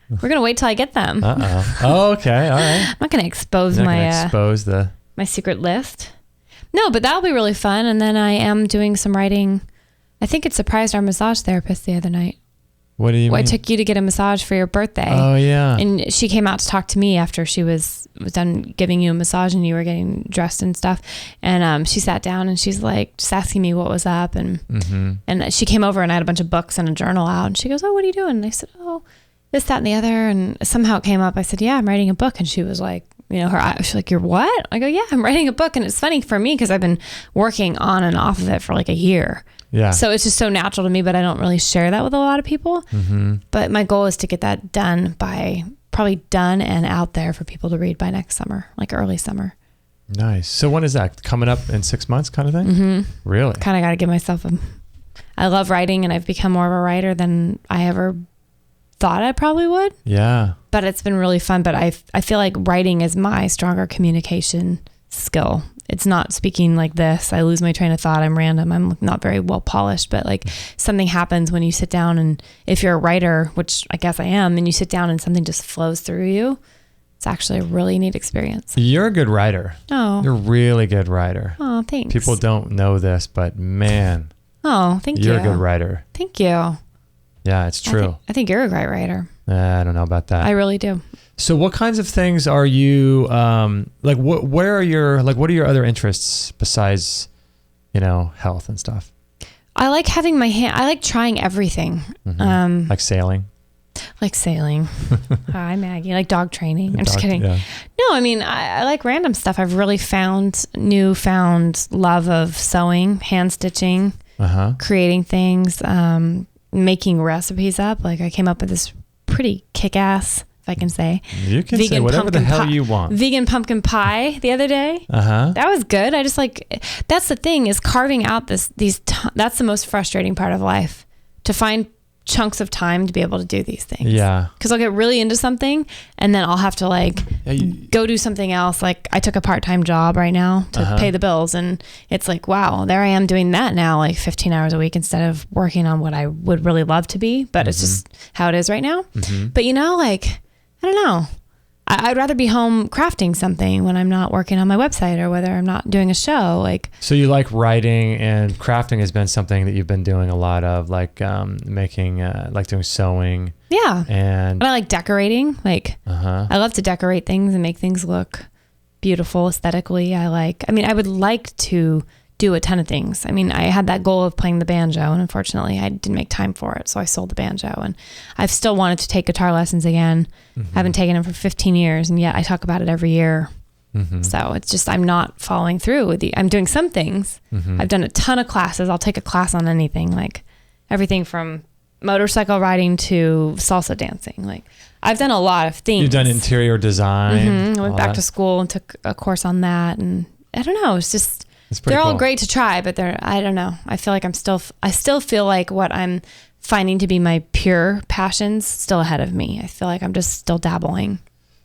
We're going to wait till I get them. Oh, okay. All right. I'm not going to expose my secret list. No, but that'll be really fun. And then I am doing some writing. I think it surprised our massage therapist the other night. What do you mean? I took you to get a massage for your birthday. Oh, yeah. And she came out to talk to me after she was done giving you a massage and you were getting dressed and stuff. And she sat down and she's like just asking me what was up. And and she came over and I had a bunch of books and a journal out. And she goes, "Oh, what are you doing?" And I said, "Oh, this, that, and the other." And somehow it came up. I said, "Yeah, I'm writing a book." And she was like, her eye, she's like, "You're what?" I go, "Yeah, I'm writing a book." And it's funny for me because I've been working on and off of it for like a year. Yeah. So it's just so natural to me, but I don't really share that with a lot of people. But my goal is to get that done and out there for people to read by next summer, like early summer. Nice. So when is that? Coming up in 6 months kind of thing? Really? Kind of got to give myself I love writing and I've become more of a writer than I ever thought I probably would. Yeah. But it's been really fun. But I feel like writing is my stronger communication skill. It's not speaking like this. I lose my train of thought. I'm random. I'm not very well polished, but like something happens when you sit down, and if you're a writer, which I guess I am, and you sit down and something just flows through you, it's actually a really neat experience. You're a good writer. Oh. You're a really good writer. Oh, thanks. People don't know this, but man. Oh, thank you. You're a good writer. Thank you. Yeah, it's true. I think you're a great writer. I don't know about that. I really do. So what kinds of things are you, like, what are your other interests besides, health and stuff? I like having my hand, I like trying everything. Like sailing? Like sailing. Hi, Maggie. Like dog training. I'm just kidding. Yeah. No, I mean, I like random stuff. I've really found newfound love of sewing, hand stitching, creating things, making recipes up. Like I came up with this pretty kick-ass, if I can say. You can say whatever the hell you want. Vegan pumpkin pie the other day. That was good. I just that's the thing is carving out that's the most frustrating part of life, to find chunks of time to be able to do these things. Yeah. Because I'll get really into something and then I'll have to go do something else. Like I took a part-time job right now to pay the bills, and it's like, wow, there I am doing that now, like 15 hours a week instead of working on what I would really love to be, but it's just how it is right now. But I don't know. I'd rather be home crafting something when I'm not working on my website or whether I'm not doing a show. So you like writing, and crafting has been something that you've been doing a lot of, making, doing sewing. Yeah. And I like decorating. I love to decorate things and make things look beautiful aesthetically. I would like to do a ton of things. I mean, I had that goal of playing the banjo, and unfortunately I didn't make time for it. So I sold the banjo, and I've still wanted to take guitar lessons again. I haven't taken them for 15 years, and yet I talk about it every year. So it's just, I'm not following through with I'm doing some things. I've done a ton of classes. I'll take a class on anything, like everything from motorcycle riding to salsa dancing. I've done a lot of things. You've done interior design. I went back to school and took a course on that. And I don't know, it's just, they're all great to try, but I don't know. I feel like I still feel like what I'm finding to be my pure passions still ahead of me. I feel like I'm just still dabbling.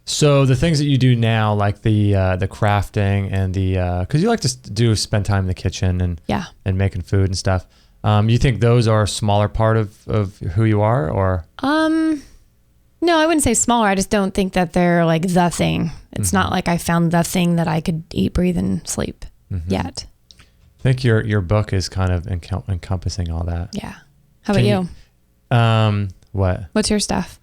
So the things that you do now, like the crafting and because you like to spend time in the kitchen and making food and stuff. You think those are a smaller part of who you are, or? No, I wouldn't say smaller. I just don't think that they're like the thing. It's not like I found the thing that I could eat, breathe, and sleep yet. I think your book is kind of encompassing all that. Yeah. How about you? What? What's your stuff?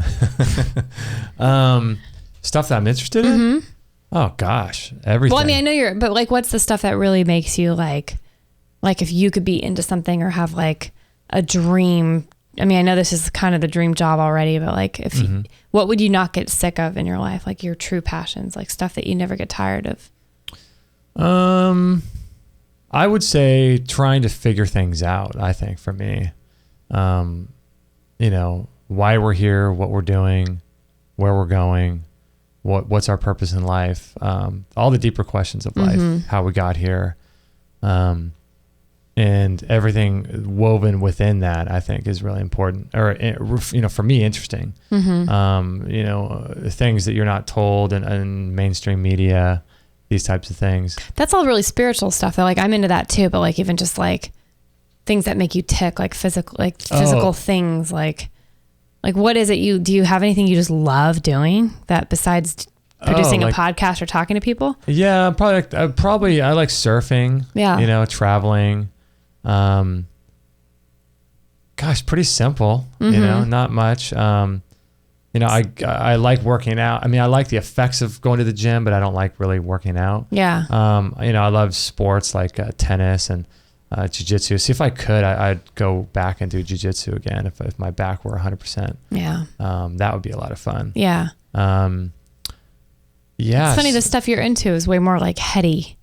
Stuff that I'm interested in? Oh gosh, everything. Well, I mean, I know but what's the stuff that really makes you like if you could be into something or have like a dream? I mean, I know this is kind of the dream job already, but what would you not get sick of in your life? Like your true passions, like stuff that you never get tired of. I would say trying to figure things out, I think, for me. You know, why we're here, what we're doing, where we're going, what's our purpose in life, all the deeper questions of life, how we got here, and everything woven within that, I think, is really important, or, you know, for me, interesting. You know, things that you're not told in mainstream media, these types of things. That's all really spiritual stuff though. Like I'm into that too, but like even just like things that make you tick, like physical things, like what is it do you have anything you just love doing that besides producing a podcast or talking to people? Yeah, probably I like surfing. Yeah. You know, traveling. Gosh, pretty simple, you know, not much. You know, I like working out. I mean, I like the effects of going to the gym, but I don't like really working out. Yeah. You know, I love sports like tennis and jiu-jitsu. See, if I could, I'd go back and do jiu-jitsu again if my back were 100%. Yeah. That would be a lot of fun. Yeah. Yeah. It's funny, the stuff you're into is way more like heady.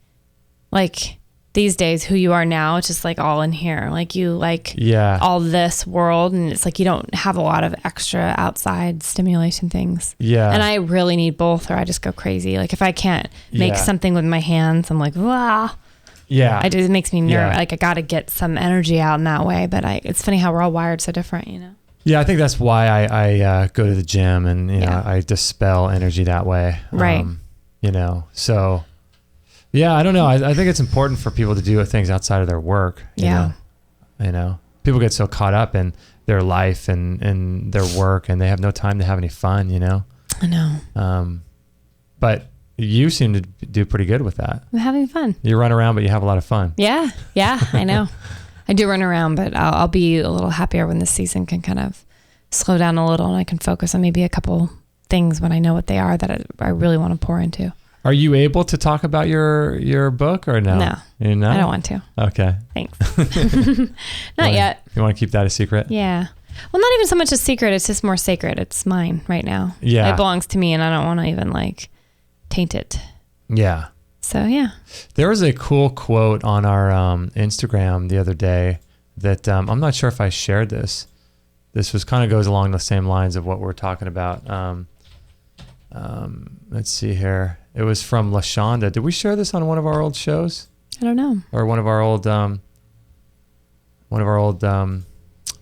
Like these days, who you are now, it's just like all in here. Like you like all this world, and it's like you don't have a lot of extra outside stimulation things. Yeah. And I really need both, or I just go crazy. Like if I can't make something with my hands, I'm like, wow. Yeah. It makes me nervous. Yeah. Like I got to get some energy out in that way. But it's funny how we're all wired so different, you know? Yeah, I think that's why I go to the gym and, you know, I dispel energy that way. Right. You know, so... Yeah, I don't know. I think it's important for people to do things outside of their work. You know, people get so caught up in their life and their work, and they have no time to have any fun. You know. I know. But you seem to do pretty good with that. I'm having fun. You run around, but you have a lot of fun. Yeah, I know. I do run around, but I'll be a little happier when this season can kind of slow down a little, and I can focus on maybe a couple things when I know what they are that I really want to pour into. Are you able to talk about your book or no? No, I don't want to. Okay. Thanks. Not yet. You want to keep that a secret? Yeah. Well, not even so much a secret. It's just more sacred. It's mine right now. Yeah. It belongs to me, and I don't want to even like taint it. Yeah. So yeah. There was a cool quote on our Instagram the other day that I'm not sure if I shared this. This was kind of goes along the same lines of what we're talking about. Let's see here. It was from LaShonda. Did we share this on one of our old shows? I don't know. Or one of our old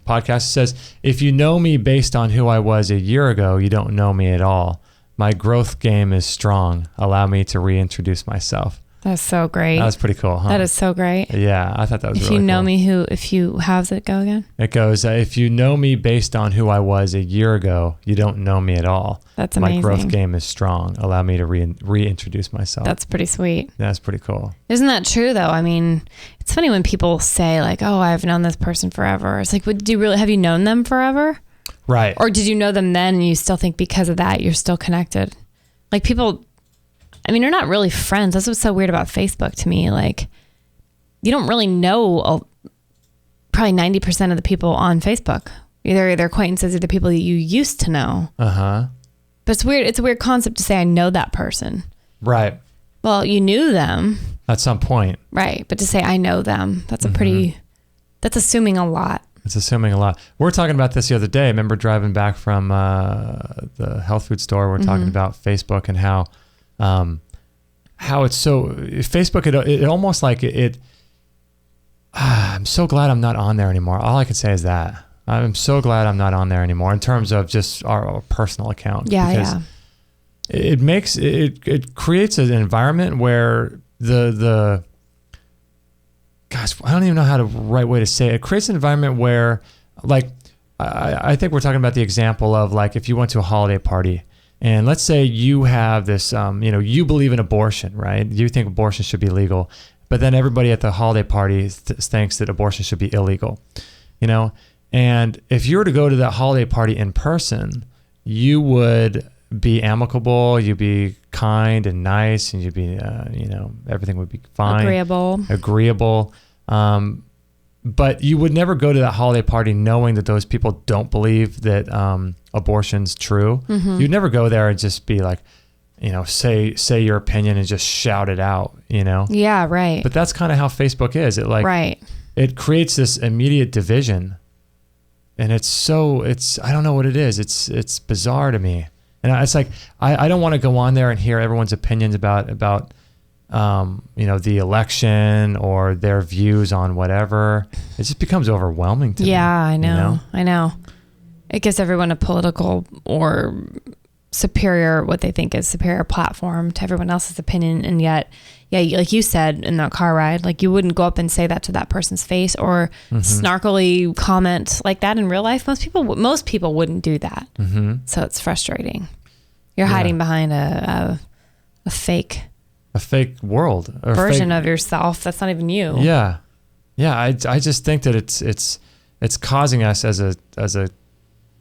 podcasts. It says, if you know me based on who I was a year ago, you don't know me at all. My growth game is strong. Allow me to reintroduce myself. That's so great. That was pretty cool, huh? That is so great. Yeah, I thought that was really cool. If you know me how's it go again? It goes, if you know me based on who I was a year ago, you don't know me at all. That's amazing. My growth game is strong. Allow me to reintroduce myself. That's pretty sweet. That's pretty cool. Isn't that true though? I mean, it's funny when people say like, oh, I've known this person forever. It's like, have you known them forever? Right. Or did you know them then and you still think because of that, you're still connected? Like people... I mean, you're not really friends. That's what's so weird about Facebook to me. Like, you don't really know probably 90% of the people on Facebook. Either their acquaintances or the people that you used to know. Uh-huh. But it's weird. It's a weird concept to say, I know that person. Right. Well, you knew them. At some point. Right. But to say, I know them, that's that's assuming a lot. It's assuming a lot. We were talking about this the other day. I remember driving back from the health food store. We're talking about Facebook and how it's so Facebook, it almost like I'm so glad I'm not on there anymore. All I can say is that I'm so glad I'm not on there anymore in terms of just our personal account. Yeah. Because it creates an environment where gosh, I don't even know how the right way to say it. It creates an environment where like, I think we're talking about the example of like, if you went to a holiday party, and let's say you have this, you believe in abortion, right? You think abortion should be legal, but then everybody at the holiday party thinks that abortion should be illegal, you know? And if you were to go to that holiday party in person, you would be amicable, you'd be kind and nice, and you'd be, everything would be fine. Agreeable. But you would never go to that holiday party knowing that those people don't believe that abortion's true. Mm-hmm. You'd never go there and just be like, say your opinion and just shout it out, Yeah, right. But that's kind of how Facebook is. It creates this immediate division, and it's I don't know what it is. It's bizarre to me. And it's like, I don't want to go on there and hear everyone's opinions about the election or their views on whatever. It just becomes overwhelming to me. Yeah, I know. It gives everyone a political or what they think is superior platform to everyone else's opinion. And yet, like you said in that car ride, like you wouldn't go up and say that to that person's face or snarkily comment like that in real life. Most people wouldn't do that. So it's frustrating. You're hiding behind a fake world, or version of yourself that's not even you. Yeah. I just think that it's causing us as a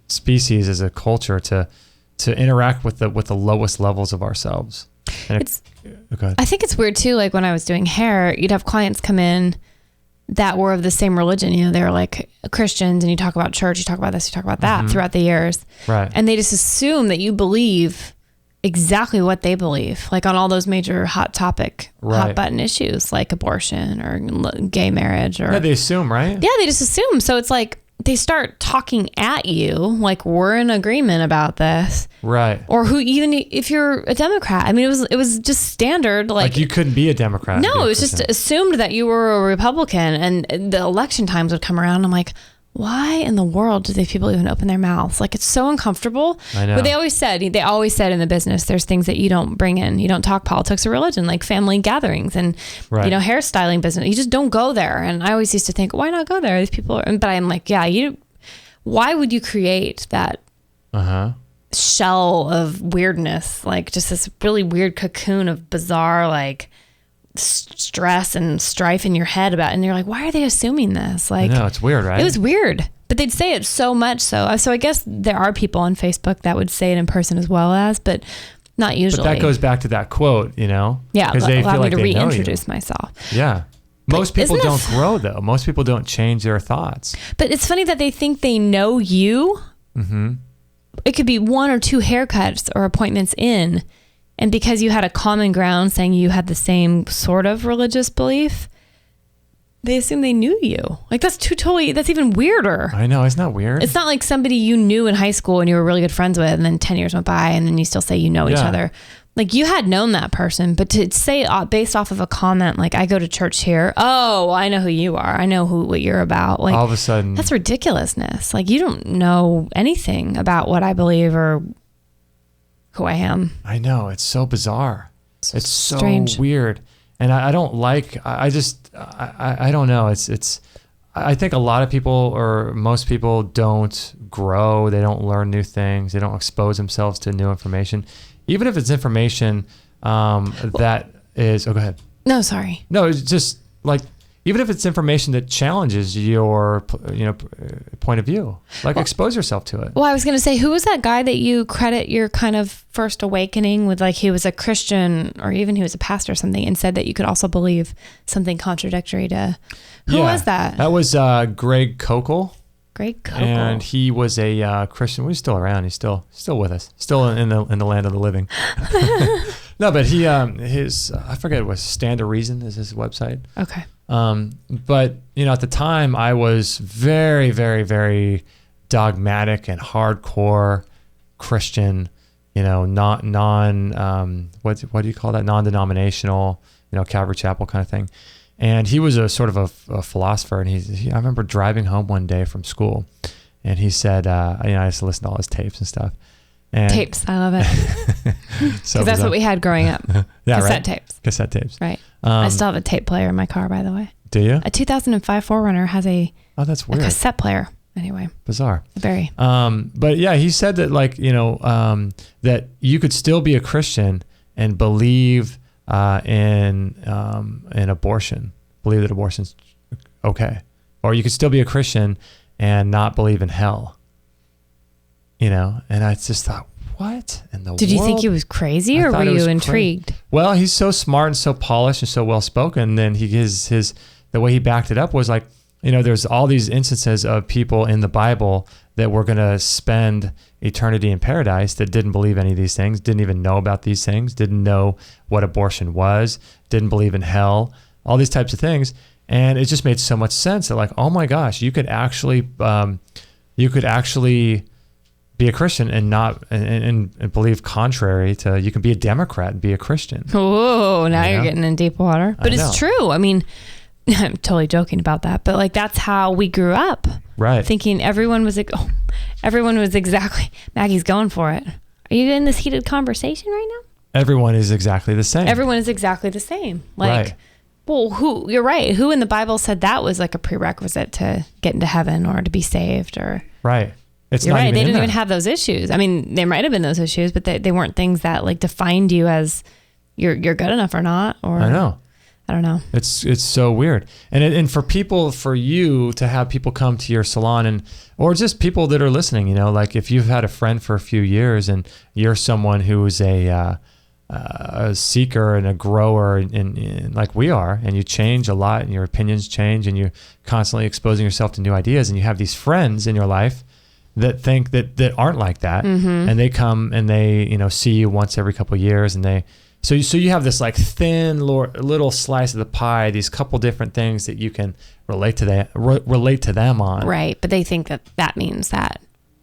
species, as a culture, to interact with the lowest levels of ourselves. And I think it's weird too. Like when I was doing hair, you'd have clients come in that were of the same religion. They were like Christians, and you talk about church, you talk about this, you talk about that throughout the years. Right. And they just assume that you believe exactly what they believe, like on all those major hot button issues like abortion or gay marriage. Or they assume, right? Yeah, they just assume. So it's like they start talking at you like we're in agreement about this. Right. Or even if you're a Democrat. I mean, it was just standard. Like you couldn't be a Democrat. No, it was just assumed that you were a Republican, and the election times would come around. I'm like, why in the world do these people even open their mouths? Like, it's so uncomfortable. I know. But they always said in the business, there's things that you don't bring in. You don't talk politics or religion, like family gatherings and, hairstyling business. You just don't go there. And I always used to think, why not go there? These people but I'm like, why would you create that shell of weirdness? Like just this really weird cocoon of bizarre, like, stress and strife in your head about it, and you're like, why are they assuming this? Like, no, it's weird, right? It was weird, but they'd say it so much so I guess there are people on Facebook that would say it in person as well as, but not usually. But that goes back to that quote, yeah, because they feel like to they reintroduce know you. myself. Yeah. Most people don't grow though. Most people don't change their thoughts. But it's funny that they think they know you. It could be 1 or 2 haircuts or appointments in, and because you had a common ground saying you had the same sort of religious belief, they assume they knew you. Like that's even weirder. I know, isn't that weird? It's not like somebody you knew in high school and you were really good friends with, and then 10 years went by and then you still say you know each other. Like you had known that person, but to say based off of a comment, like I go to church here. Oh, I know who you are. I know what you're about. Like all of a sudden, that's ridiculousness. Like you don't know anything about what I believe or who I am. I know, it's so bizarre. It's strange. So weird, and I don't like. I don't know. It's. I think a lot of people or most people don't grow. They don't learn new things. They don't expose themselves to new information, even if it's information that is. Oh, go ahead. No, sorry. No, it's just like. Even if it's information that challenges your, point of view, like expose yourself to it. Well, I was going to say, who was that guy that you credit your kind of first awakening with? Like he was a Christian or even he was a pastor or something, and said that you could also believe something contradictory to. Who was that? That was Greg Koukl. Greg Koukl. And he was a Christian. He's still around. He's still with us. Still in the land of the living. No, but he I forget it was Stand to Reason is his website. Okay. But at the time I was very, very, very dogmatic and hardcore Christian, what do you call that? Non-denominational, Calvary Chapel kind of thing. And he was a sort of a philosopher. And I remember driving home one day from school, and he said, I used to listen to all his tapes and stuff. And tapes, I love it. Because that's what we had growing up. Yeah, cassette tapes. Cassette tapes. Right. I still have a tape player in my car, by the way. Do you? A 2005 4Runner has a that's weird. A cassette player. Anyway. Bizarre. Very. But yeah, he said that that you could still be a Christian and believe in abortion. Believe that abortion's okay. Or you could still be a Christian and not believe in hell. And I just thought, what in the world? Did you think he was crazy, or were you intrigued? Well, he's so smart and so polished and so well spoken. Then the way he backed it up was like, there's all these instances of people in the Bible that were going to spend, eternity in paradise that didn't believe any of these things, didn't even know about these things, didn't know what abortion was, didn't believe in hell, all these types of things. And it just made so much sense that like, oh my gosh, you could actually be a Christian and not and believe contrary to, you can be a Democrat and be a Christian. Oh, now you're getting in deep water. But it's true. I mean, I'm totally joking about that, but like that's how we grew up. Right. Thinking everyone was exactly, Maggie's going for it. Are you in this heated conversation right now? Everyone is exactly the same. Everyone is exactly the same. Like, right. Well, you're right. Who in the Bible said that was like a prerequisite to get into heaven or to be saved or? Right. It's You're not right. even They didn't in even there. have those issues. I mean, there might have been those issues, but they weren't things that like defined you as you're good enough or not. Or I know. I don't know. It's so weird. And for you to have people come to your salon or just people that are listening, you know, like if you've had a friend for a few years and you're someone who's a seeker and a grower and like we are, and you change a lot and your opinions change and you're constantly exposing yourself to new ideas, and you have these friends in your life that think that aren't like that. Mm-hmm. And they come and they, you know, see you once every couple of years, and so you have this like thin little slice of the pie, these couple different things that you can relate to them on. Right. But they think that means that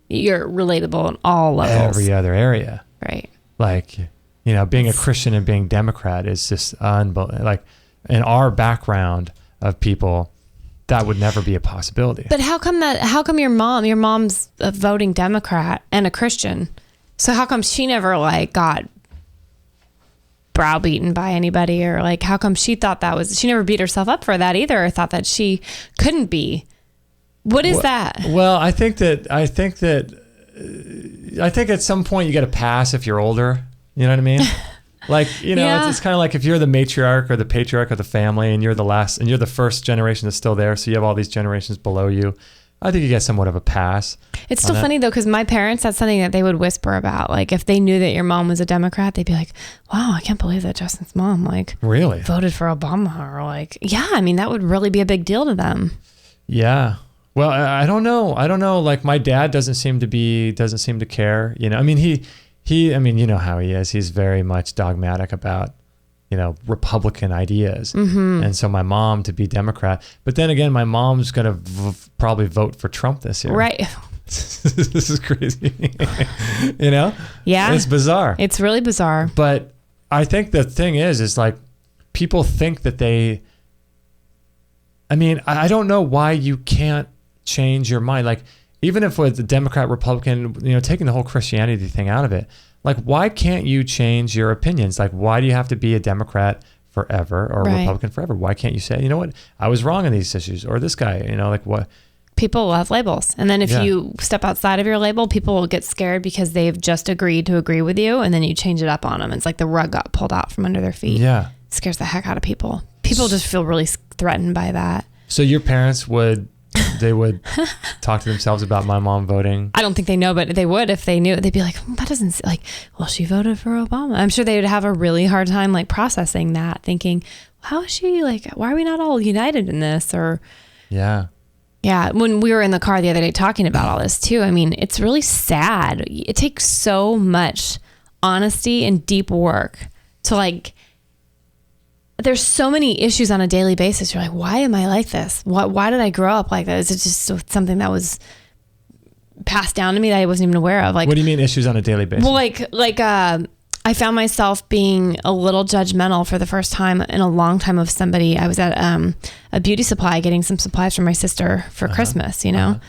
you're relatable in all levels. Every other area. Right. Like, you know, being a Christian and being Democrat is just unbelievable. Like in our background of people, that would never be a possibility. But how come your mom's a voting Democrat and a Christian? So how come she never like got browbeaten by anybody, or like how come she thought she never beat herself up for that either, or thought that she couldn't be? What is that? Well, I think at some point you get a pass if you're older. You know what I mean? Like, you know, Yeah. it's kind of like if you're the matriarch or the patriarch of the family and you're the first generation that's still there, so you have all these generations below you, I think you get somewhat of a pass. It's still funny though, because my parents, that's something that they would whisper about. Like if they knew that your mom was a Democrat, they'd be like, wow, I can't believe that Justin's mom like really voted for Obama, or like, yeah, I mean, that would really be a big deal to them. Yeah. Well, I don't know. Like my dad doesn't seem to care. You know, I mean, I mean, you know how he is. He's very much dogmatic about, you know, Republican ideas. Mm-hmm. And so my mom to be Democrat, but then again, my mom's going to probably vote for Trump this year. Right. This is crazy. You know? Yeah. It's bizarre. It's really bizarre. But I think the thing is like people think that I mean, I don't know why you can't change your mind. Like even if with the Democrat, Republican, you know, taking the whole Christianity thing out of it, like why can't you change your opinions? Like why do you have to be a Democrat forever or a Right. Republican forever? Why can't you say, you know what, I was wrong on these issues, or this guy, you know, like what? People love labels. And then if Yeah. you step outside of your label, people will get scared because they've just agreed to agree with you. And then you change it up on them. It's like the rug got pulled out from under their feet. Yeah. It scares the heck out of people. People just feel really threatened by that. So your parents would talk to themselves about my mom voting? I don't think they know, but they would if they knew. They'd be like, that doesn't, like, well, she voted for Obama. I'm sure they would have a really hard time like processing that, thinking, how is she, like, why are we not all united in this? Or Yeah. yeah, when we were in the car the other day talking about all this too, I mean, it's really sad. It takes so much honesty and deep work to like, there's so many issues on a daily basis. You're like, why am I like this? Why did I grow up like this? It's just something that was passed down to me that I wasn't even aware of. Like, what do you mean issues on a daily basis? well, I found myself being a little judgmental for the first time in a long time of somebody. I was at a beauty supply getting some supplies for my sister for Christmas, you know?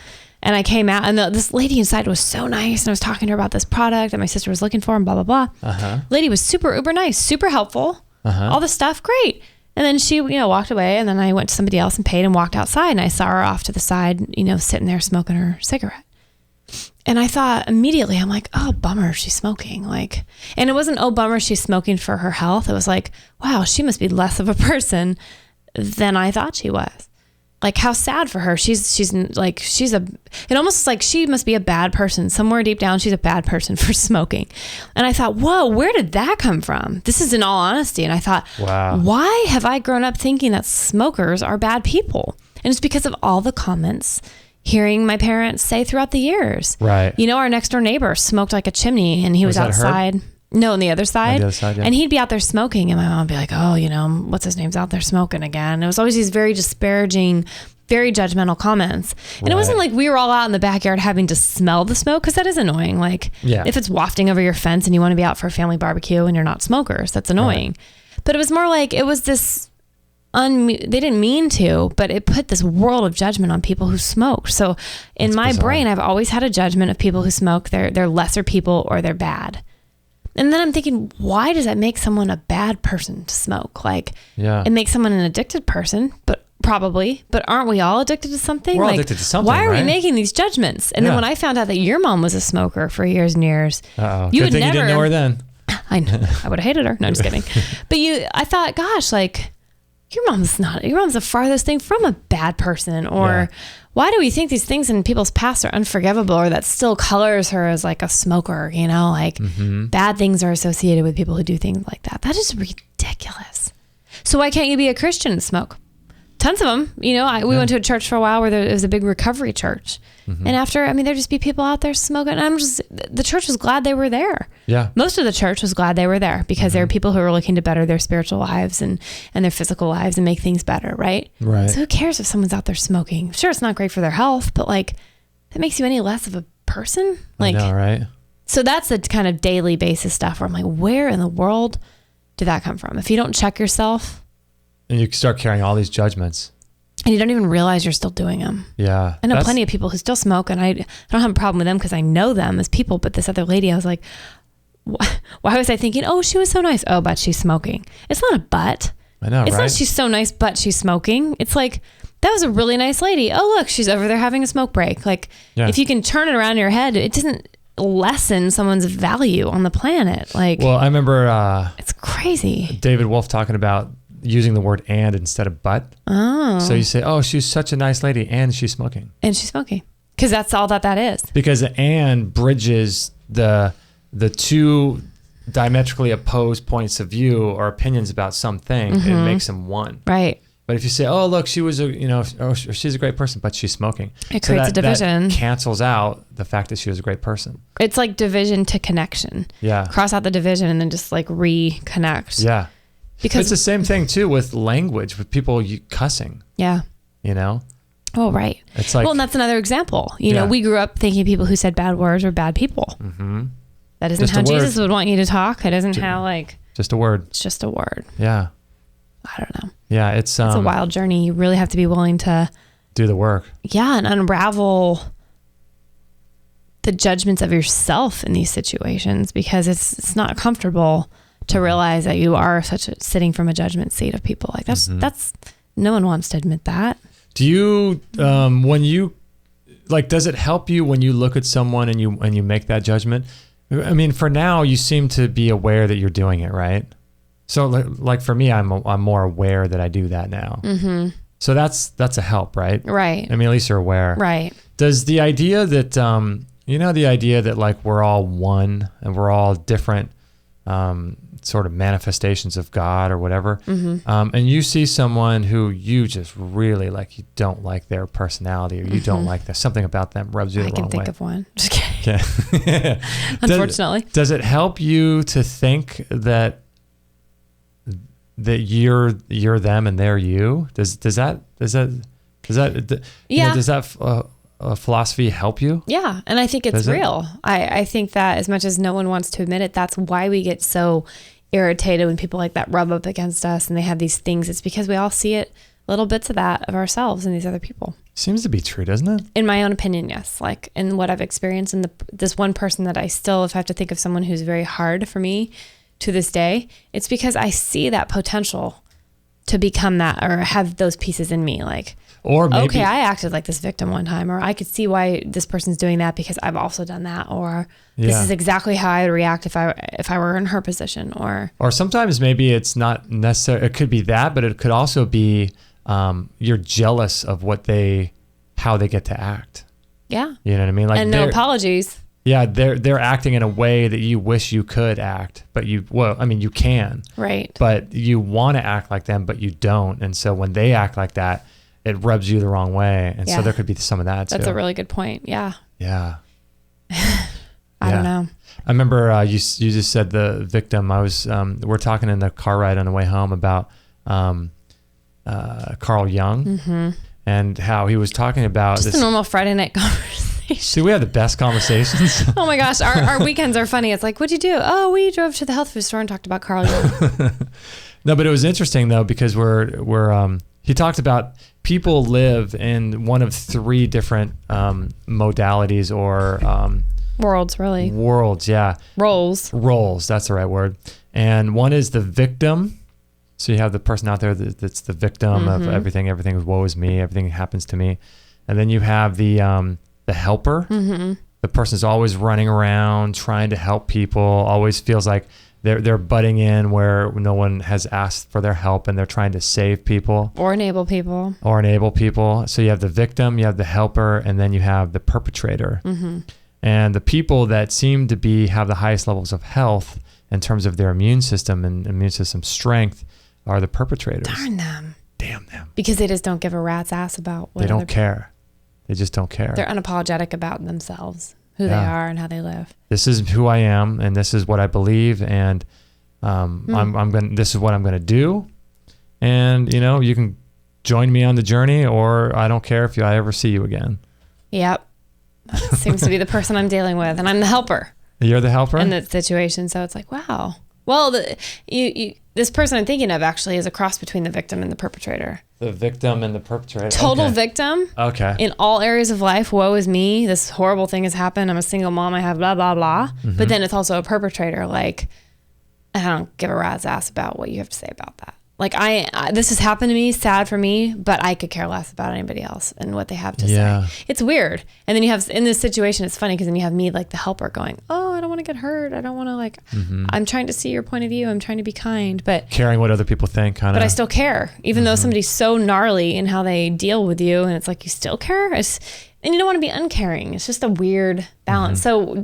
And I came out and this lady inside was so nice. And I was talking to her about this product that my sister was looking for and blah, blah, blah. Lady was super uber nice, super helpful. All the stuff, great. And then she, you know, walked away, and then I went to somebody else and paid and walked outside, and I saw her off to the side, you know, sitting there smoking her cigarette. And I thought immediately, I'm like, oh, bummer, she's smoking. Like, and it wasn't, oh, bummer, she's smoking for her health. It was like, wow, she must be less of a person than I thought she was. Like, how sad for her. It almost like she must be a bad person. Somewhere deep down, she's a bad person for smoking. And I thought, whoa, where did that come from? This is in all honesty. And I thought, wow, why have I grown up thinking that smokers are bad people? And it's because of all the comments hearing my parents say throughout the years. Right. You know, our next door neighbor smoked like a chimney and he was outside. Herb? No, on the other side. On the other side, yeah. And he'd be out there smoking and my mom would be like, oh, you know, what's his name's out there smoking again. It was always these very disparaging, very judgmental comments. And it wasn't like we were all out in the backyard having to smell the smoke, because that is annoying. Like if it's wafting over your fence and you want to be out for a family barbecue and you're not smokers, that's annoying. Right. But it was more like it was this, they didn't mean to, but it put this world of judgment on people who smoked. So in my brain, I've always had a judgment of people who smoke. They're lesser people or they're bad. And then I'm thinking, why does that make someone a bad person to smoke? Like, it makes someone an addicted person, but aren't we all addicted to something? We're all addicted to something, why are we making these judgments? And then when I found out that your mom was a smoker for years and years, you would never, you didn't know her then. I know, I would have hated her. No, I'm just kidding. But I thought, gosh, like your mom's the farthest thing from a bad person. Or why do we think these things in people's past are unforgivable, or that still colors her as like a smoker, you know, like bad things are associated with people who do things like that. That is ridiculous. So why can't you be a Christian and smoke? Tons of them, you know, we went to a church for a while where there was a big recovery church. And after, there'd just be people out there smoking. And the church was glad they were there. Yeah. Most of the church was glad they were there because there were people who were looking to better their spiritual lives and their physical lives and make things better. Right. So who cares if someone's out there smoking? Sure, it's not great for their health, but like that makes you any less of a person. Like, I know, right? So that's the kind of daily basis stuff where I'm like, where in the world did that come from? If you don't check yourself. And you start carrying all these judgments. And you don't even realize you're still doing them. Yeah. I know plenty of people who still smoke, and I don't have a problem with them because I know them as people. But this other lady, I was like, why was I thinking, oh, she was so nice. Oh, but she's smoking. It's not a but. I know, it's right? Not she's so nice, but she's smoking. It's like, that was a really nice lady. Oh, look, she's over there having a smoke break. Like, if you can turn it around in your head, it doesn't lessen someone's value on the planet. Like, well, I remember it's crazy. David Wolf talking about using the word and instead of but. Oh. So you say, oh, she's such a nice lady and she's smoking. And she's smoking. Because that's all that is. Because the and bridges the two diametrically opposed points of view or opinions about something. It makes them one. Right. But if you say, oh, look, she was she's a great person, but she's smoking. It creates a division. That cancels out the fact that she was a great person. It's like division to connection. Yeah. Cross out the division and then just like reconnect. Yeah. Because it's the same thing too with language, with people cussing. Yeah. You know? Oh, right. It's like, well, and that's another example. You know, we grew up thinking people who said bad words are bad people. Mm-hmm. That isn't how Jesus would want you to talk. It isn't how just a word. It's just a word. Yeah. I don't know. Yeah. It's a wild journey. You really have to be willing to do the work. Yeah. And unravel the judgments of yourself in these situations, because it's not comfortable to realize that you are sitting from a judgment seat of people. Like that's no one wants to admit that. Do you, when you does it help you when you look at someone and you make that judgment? I mean, for now you seem to be aware that you're doing it, right? So like for me, I'm more aware that I do that now. Mm-hmm. So that's a help, right? Right. I mean, at least you're aware. Right. Does the idea that, the idea that like we're all one and we're all different, sort of manifestations of God or whatever. Mm-hmm. And you see someone who you just really like, you don't like their personality, or you don't like something about them rubs you the wrong way. I can think of one. Just kidding. Yeah. Unfortunately. Does it help you to think that you're them and they're you? Does that philosophy help you? Yeah. And I think it's real. I think that as much as no one wants to admit it, that's why we get so irritated when people like that rub up against us and they have these things. It's because we all see it, little bits of that of ourselves and these other people. Seems to be true, doesn't it? In my own opinion, yes. Like in what I've experienced, and this one person that I still, if I have to think of someone who's very hard for me to this day, it's because I see that potential to become that or have those pieces in me. Like, or maybe, okay, I acted like this victim one time, or I could see why this person's doing that because I've also done that, or this is exactly how I would react if I were in her position, or sometimes maybe it's not necessary. It could be that, but it could also be you're jealous of how they get to act. Yeah, you know what I mean. Like, and no apologies. Yeah, they're acting in a way that you wish you could act, but you can, right? But you want to act like them, but you don't, and so when they act like that, it rubs you the wrong way. And so there could be some of that too. That's a really good point. Yeah. Yeah. I don't know. I remember you just said the victim. I was we're talking in the car ride on the way home about Carl Jung and how he was talking about just a normal Friday night conversation. See, we have the best conversations. Oh my gosh, our weekends are funny. It's like, what'd you do? Oh, we drove to the health food store and talked about Carl Jung. No, but it was interesting though, because he talked about people live in one of three different modalities or worlds, really. Worlds, yeah. Roles, that's the right word. And one is the victim. So you have the person out there that's the victim of everything woe is me, everything happens to me. And then you have the helper. The person's always running around trying to help people, always feels like they're butting in where no one has asked for their help, and they're trying to save people or enable people. So you have the victim, you have the helper, and then you have the perpetrator. And the people that seem to have the highest levels of health in terms of their immune system and immune system strength are the perpetrators. Darn them. Damn them. Because they just don't give a rat's ass about what they don't care. They just don't care. They're unapologetic about themselves, who they are and how they live. This is who I am, and this is what I believe, and this is what I'm gonna do. And you can join me on the journey, or I don't care if I ever see you again. Yep. That seems to be the person I'm dealing with, and I'm the helper. You're the helper in that situation. So it's like, wow. Well, this person I'm thinking of actually is a cross between the victim and the perpetrator. The victim and the perpetrator. Total victim. Okay. In all areas of life, woe is me. This horrible thing has happened. I'm a single mom. I have blah, blah, blah. But then it's also a perpetrator. Like, I don't give a rat's ass about what you have to say about that. Like, this has happened to me, sad for me, but I could care less about anybody else and what they have to say. It's weird. And then you have, in this situation, it's funny because then you have me, like the helper, going, oh, I don't want to get hurt. I don't want to, I'm trying to see your point of view. I'm trying to be kind, but caring what other people think, kind of. But I still care, even though somebody's so gnarly in how they deal with you, and it's like, you still care? And you don't want to be uncaring. It's just a weird balance. So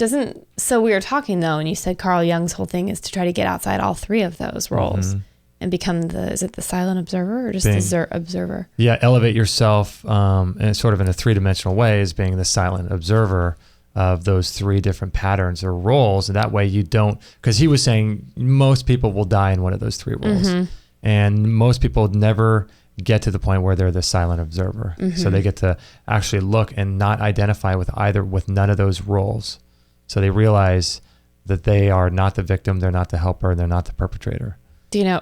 we were talking though, and you said Carl Jung's whole thing is to try to get outside all three of those roles. And become is it the silent observer or just the observer? Yeah, elevate yourself and sort of in a three-dimensional way as being the silent observer of those three different patterns or roles. And that way you don't, because he was saying most people will die in one of those three roles. And most people never get to the point where they're the silent observer. So they get to actually look and not identify with none of those roles. So they realize that they are not the victim, they're not the helper, and they're not the perpetrator. Do you know,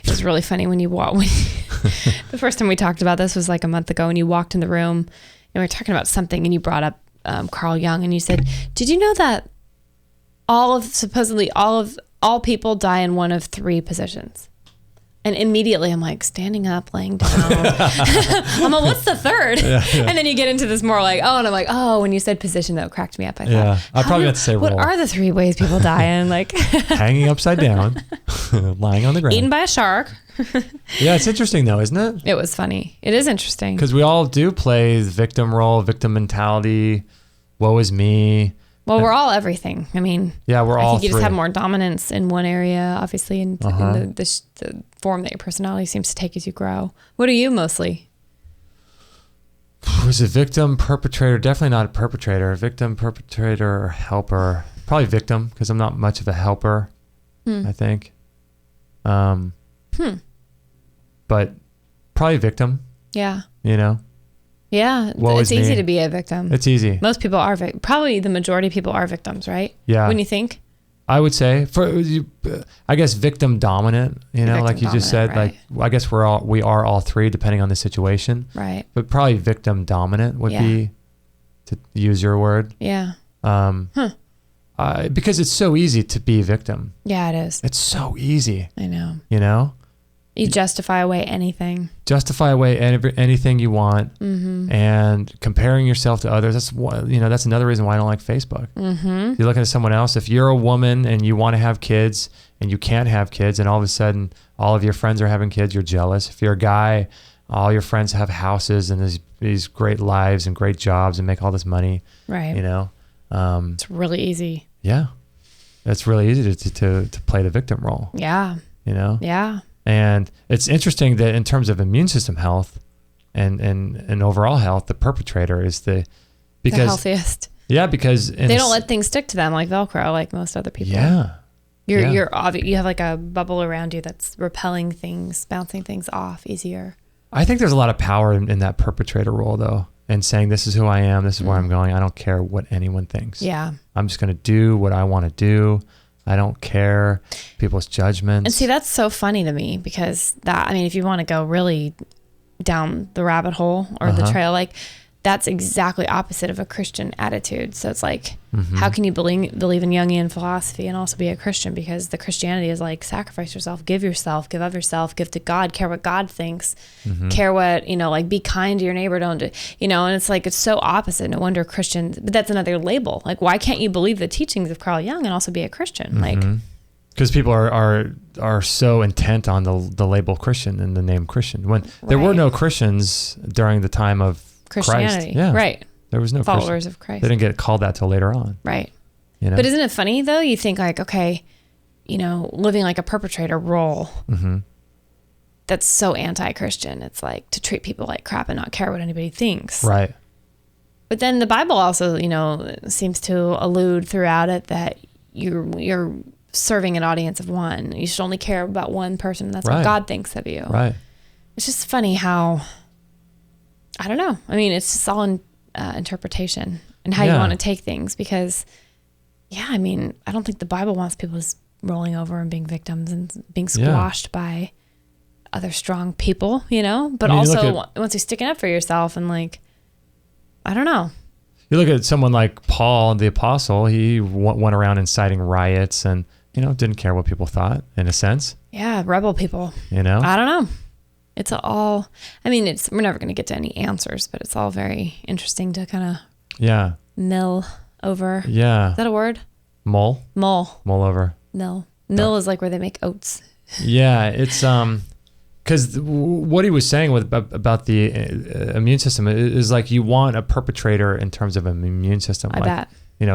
it was really funny when the first time we talked about this was like a month ago, and you walked in the room and we were talking about something, and you brought up Carl Jung, and you said, did you know that supposedly all people die in one of three positions? And immediately I'm like, standing up, laying down. I'm like, what's the third? And then you get into this more like, and I'm like, when you said position, that cracked me up. I thought, I probably have to say what role. are the three ways people die in? Like hanging upside down, lying on the ground. Eaten by a shark. Yeah, it's interesting though, isn't it? It was funny. It is interesting. Because we all do play the victim role, victim mentality, woe is me. Well, we're all everything. I mean, we're all. I think you just have more dominance in one area, obviously, in the form that your personality seems to take as you grow. What are you mostly? Was a victim, perpetrator? Definitely not a perpetrator. Victim, perpetrator, or helper? Probably victim, because I'm not much of a helper. I think. But probably victim. Yeah. Yeah, it's easy to be a victim. It's easy. Most people are probably the majority of people are victims, right? Yeah. When you think? I would say I guess victim dominant, like you just said, right. Like I guess we are all three depending on the situation. Right. But probably victim dominant would be, to use your word. Yeah. Because it's so easy to be a victim. Yeah, it is. It's so easy. I know. You justify away anything. Justify away anything you want, and comparing yourself to others. That's another reason why I don't like Facebook. You're looking at someone else. If you're a woman and you want to have kids and you can't have kids, and all of a sudden all of your friends are having kids, you're jealous. If you're a guy, all your friends have houses and these great lives and great jobs and make all this money. Right. It's really easy. Yeah, it's really easy to play the victim role. Yeah. Yeah. And it's interesting that in terms of immune system health, and overall health, the perpetrator is the healthiest. Yeah, because they don't let things stick to them like Velcro, like most other people. Yeah. You have like a bubble around you that's repelling things, bouncing things off easier. I think there's a lot of power in that perpetrator role, though, and saying, this is who I am, this is where I'm going. I don't care what anyone thinks. Yeah. I'm just going to do what I want to do. I don't care people's judgments. And see, that's so funny to me because if you want to go really down the rabbit hole or the trail, like that's exactly opposite of a Christian attitude. So it's like, how can you believe in Jungian philosophy and also be a Christian? Because the Christianity is like, sacrifice yourself, give of yourself, give to God, care what God thinks, care what, like be kind to your neighbor, don't do, and it's like, it's so opposite. No wonder Christians, but that's another label. Like, why can't you believe the teachings of Carl Jung and also be a Christian? Like, because people are so intent on the label Christian and the name Christian when there were no Christians during the time of Christianity. Christ. Yeah. Right. There was no followers of Christ. They didn't get called that till later on. Right. But isn't it funny though? You think like, okay, living like a perpetrator role, that's so anti-Christian. It's like to treat people like crap and not care what anybody thinks. Right. But then the Bible also, seems to allude throughout it that you're serving an audience of one. You should only care about one person. That's what God thinks of you. Right. It's just funny how, I don't know. I mean, it's just all in interpretation and how you want to take things because, I don't think the Bible wants people just rolling over and being victims and being squashed by other strong people, but also once you're sticking up for yourself and like, I don't know. You look at someone like Paul, the apostle, he went around inciting riots and, didn't care what people thought in a sense. Yeah. Rebel people, I don't know. It's all, we're never going to get to any answers, but it's all very interesting to kind of mill over. Yeah. Is that a word? Mull over. Mill is like where they make oats. Yeah. It's, because what he was saying about the immune system is like you want a perpetrator in terms of an immune system. I bet.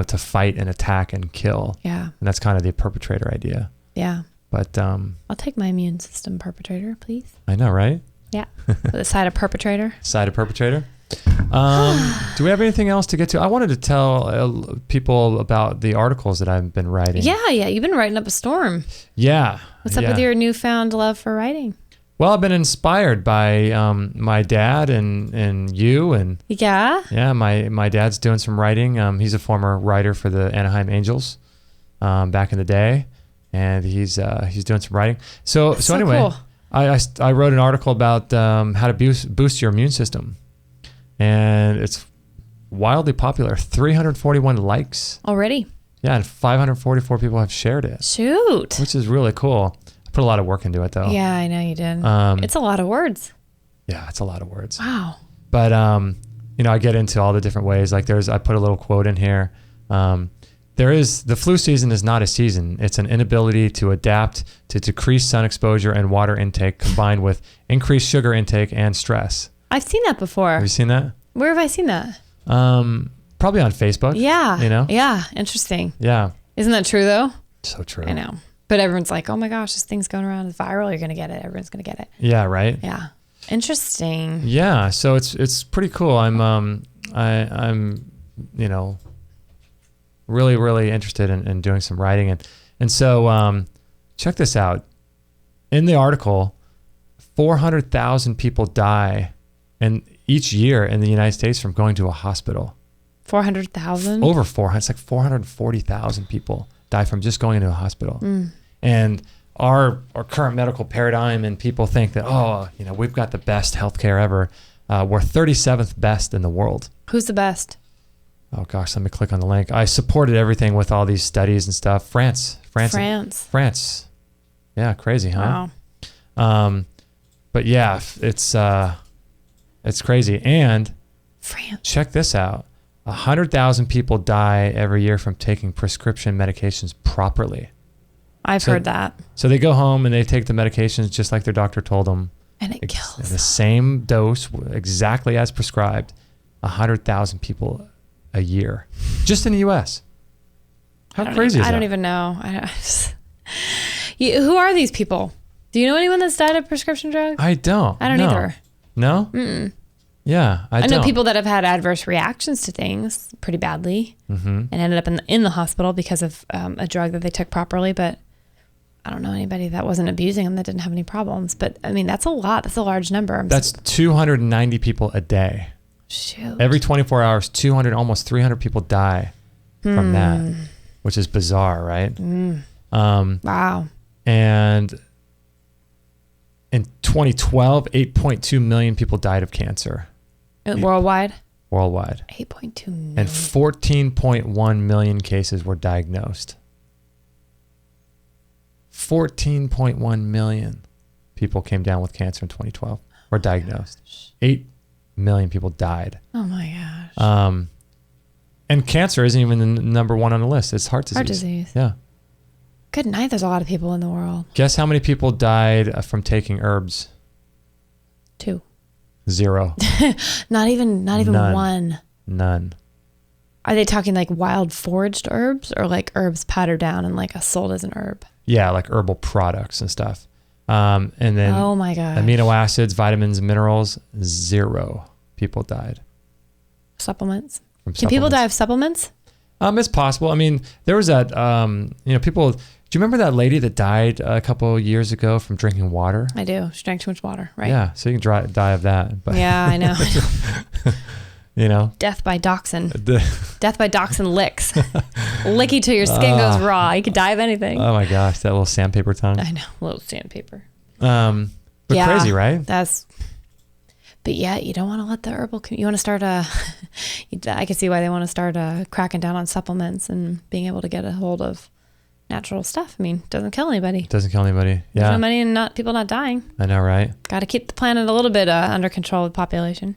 To fight and attack and kill. Yeah. And that's kind of the perpetrator idea. Yeah. But I'll take my immune system perpetrator, please. I know, right? Yeah. The side of perpetrator. Side of perpetrator. Do we have anything else to get to? I wanted to tell people about the articles that I've been writing. Yeah. You've been writing up a storm. Yeah. What's up with your newfound love for writing? Well, I've been inspired by my dad and you and my dad's doing some writing. He's a former writer for the Anaheim Angels back in the day. And he's doing some writing. So anyway, cool. I wrote an article about how to boost your immune system, and it's wildly popular. 341 likes already. Yeah, and 544 people have shared it. Shoot, which is really cool. I put a lot of work into it, though. Yeah, I know you did. It's a lot of words. Yeah, it's a lot of words. Wow. But I get into all the different ways. Like I put a little quote in here. The flu season is not a season. It's an inability to adapt to decreased sun exposure and water intake combined with increased sugar intake and stress. I've seen that before. Have you seen that? Where have I seen that? Probably on Facebook. Yeah. Yeah. Interesting. Yeah. Isn't that true though? So true. I know. But everyone's like, oh my gosh, this thing's going around. It's viral. You're going to get it. Everyone's going to get it. Yeah. Right. Yeah. Interesting. Yeah. So it's pretty cool. I'm really, really interested in doing some writing. And so check this out. In the article, 400,000 people die each year in the United States from going to a hospital. 400,000? Over 400. It's like 440,000 people die from just going into a hospital. And our current medical paradigm, and people think that, we've got the best healthcare ever. We're 37th best in the world. Who's the best? Oh gosh, let me click on the link. I supported everything with all these studies and stuff. France. Yeah, crazy, huh? Wow. But yeah, it's crazy. And France. Check this out. 100,000 people die every year from taking prescription medications properly. I've heard that. So they go home and they take the medications just like their doctor told them. And it kills. The same dose, exactly as prescribed. 100,000 people a year, just in the U.S. How crazy is that? I don't even know. Who are these people? Do you know anyone that's died of prescription drugs? I don't. I don't either. No? Mm-mm. Yeah, I know people that have had adverse reactions to things pretty badly and ended up in the hospital because of a drug that they took properly. But I don't know anybody that wasn't abusing them that didn't have any problems. But I mean, that's a lot. That's a large number. That's 290 people a day. Shoot. Every 24 hours, almost 300 people die from that, which is bizarre, right? Wow. And in 2012, 8.2 million people died of cancer. Worldwide? Worldwide. 8.2 million. And 14.1 million cases were diagnosed. 14.1 million people came down with cancer in 2012, were diagnosed. 8 million people died. Oh my gosh. And cancer isn't even the number one on the list. It's heart disease. Heart disease. Yeah. Good night. There's a lot of people in the world. Guess how many people died from taking herbs? 2. 0. Not even None. 1. None. Are they talking like wild foraged herbs or like herbs powdered down and like sold as an herb? Yeah, like herbal products and stuff. And then oh my gosh. amino acids, vitamins, and minerals, 0 people died. Supplements. From Can people die of supplements? It's possible. I mean, there was that, people, do you remember that lady that died a couple of years ago from drinking water? I do. She drank too much water, right? Yeah, so you can die of that. But yeah, I know. you know? Death by dachshund. Death by dachshund licks. Licky till your skin goes raw. You could die of anything. Oh my gosh, that little sandpaper tongue. I know, little sandpaper. But yeah, crazy, right? But yeah, you don't want to let the herbal, you want to start I can see why they want to start cracking down on supplements and being able to get a hold of natural stuff. I mean, it doesn't kill anybody. Doesn't kill anybody. Yeah. There's no money and people not dying. I know, right? Got to keep the planet a little bit under control with population.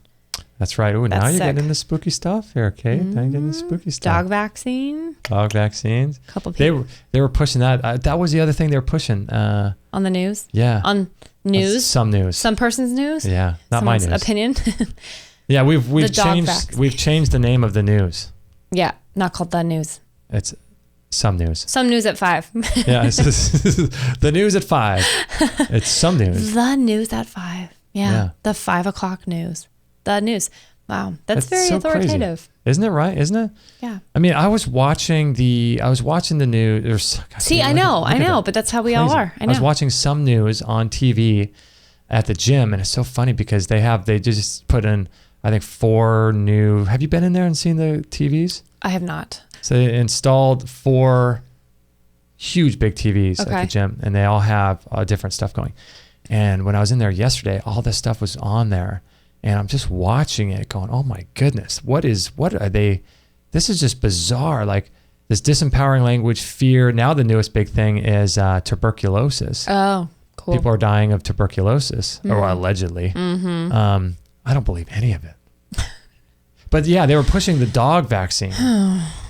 That's right. Ooh, now you're getting into spooky stuff here, Kate. Now you're getting into spooky stuff. Dog vaccine. Dog vaccines. A couple people. They were pushing that. That was the other thing they were pushing. On the news? Yeah. On news? Some news. Some person's news? Yeah. Not my news. Opinion? Yeah, we've changed the name of the news. Yeah, not called the news. It's some news. Some news at 5. Yeah, it's the news at 5. It's some news. The news at 5. Yeah. The 5 o'clock news. The news. Wow, that's very so authoritative. Crazy. Isn't it right? Isn't it? Yeah. I mean, I was watching the news. I know, but that's how we all are. I know. I was watching some news on TV at the gym, and it's so funny because they just put in, I think, 4 new. Have you been in there and seen the TVs? I have not. So they installed 4 huge big TVs at the gym, and they all have different stuff going. And when I was in there yesterday, all this stuff was on there. And I'm just watching it going, oh my goodness, what are they? This is just bizarre. Like this disempowering language, fear. Now the newest big thing is tuberculosis. Oh, cool. People are dying of tuberculosis, or allegedly. Mm-hmm. I don't believe any of it. But yeah, they were pushing the dog vaccine.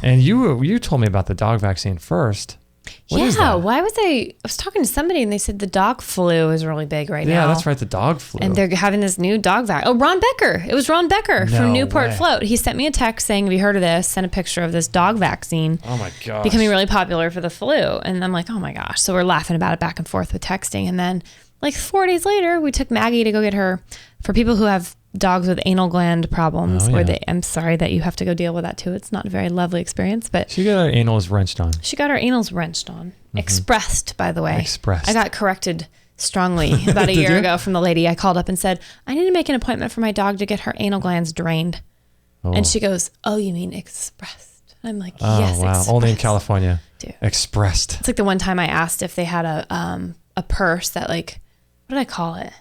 And you told me about the dog vaccine first. What is that? Why was I was talking to somebody and they said the dog flu is really big right now. Yeah, that's right, the dog flu. And they're having this new dog vaccine. Oh, Ron Becker. It was Ron Becker from Newport Float. He sent me a text saying, have you heard of this? Sent a picture of this dog vaccine. Oh my gosh. Becoming really popular for the flu. And I'm like, oh my gosh. So we're laughing about it back and forth with texting. And then like 4 days later, we took Maggie to go get her, for people who have dogs with anal gland problems, I'm sorry that you have to go deal with that too. It's not a very lovely experience, but she got her anals wrenched on. She got her anals wrenched on. Mm-hmm. Expressed, by the way. Expressed. I got corrected strongly about a year ago from the lady. I called up and said, I need to make an appointment for my dog to get her anal glands drained. Oh. And she goes, oh, you mean expressed? I'm like, yes, wow. expressed. Only in California. Dude. Expressed. It's like the one time I asked if they had a purse that, like, what did I call it?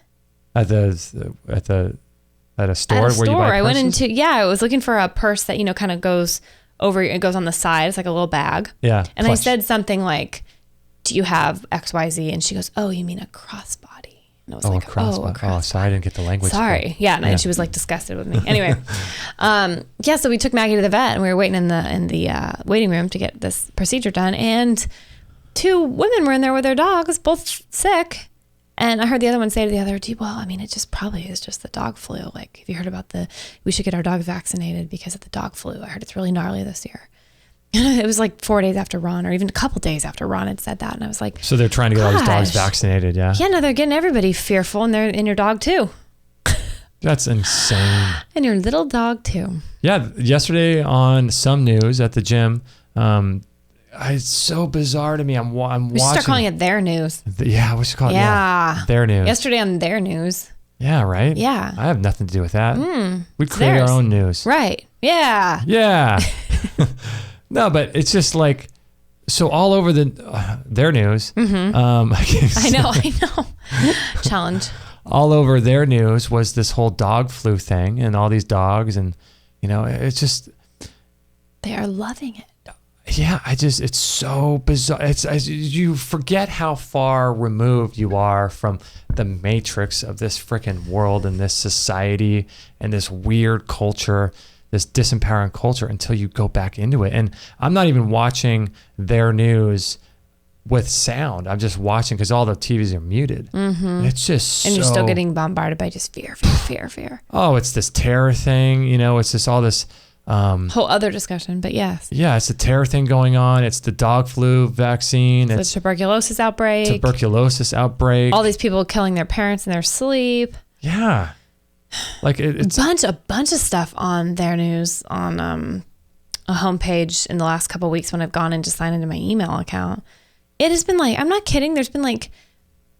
At a store where you buy purses? I went into, I was looking for a purse that, kind of goes over, it goes on the side. It's like a little bag. Yeah. And I said something like, do you have XYZ? And she goes, oh, you mean a crossbody? And I was like, a crossbody. Oh, sorry, I didn't get the language. Sorry. Yeah. And she was like disgusted with me. Anyway. So we took Maggie to the vet and we were waiting in the waiting room to get this procedure done. And 2 women were in there with their dogs, both sick. And I heard the other one say to the other, well, I mean, it just probably is just the dog flu. Like, have you heard about we should get our dog vaccinated because of the dog flu? I heard it's really gnarly this year. It was like 4 days after Ron, or even a couple days after Ron had said that. And I was like, so they're trying to get all these dogs vaccinated. Yeah. Yeah. No, they're getting everybody fearful, and they're in your dog too. That's insane. And your little dog too. Yeah. Yesterday on some news at the gym, it's so bizarre to me. I'm watching. We should start calling it their news. Yeah, we should call it their news. Yesterday on their news. Yeah, right? Yeah. I have nothing to do with that. We create our own news. Right. Yeah. Yeah. No, but it's just like, so all over their news. I know. Challenge. All over their news was this whole dog flu thing and all these dogs. And, it's just. They are loving it. Yeah, it's so bizarre. You forget how far removed you are from the matrix of this freaking world and this society and this weird culture, this disempowering culture, until you go back into it. And I'm not even watching their news with sound. I'm just watching because all the TVs are muted. And it's just and you're still getting bombarded by just fear. Oh, it's this terror thing. It's just all this. Whole other discussion, but yes. Yeah, it's the terror thing going on. It's the dog flu vaccine. It's the tuberculosis outbreak. All these people killing their parents in their sleep. Yeah. Like it's a bunch of stuff on their news on a homepage in the last couple of weeks when I've gone in to sign into my email account. It has been like, I'm not kidding, there's been like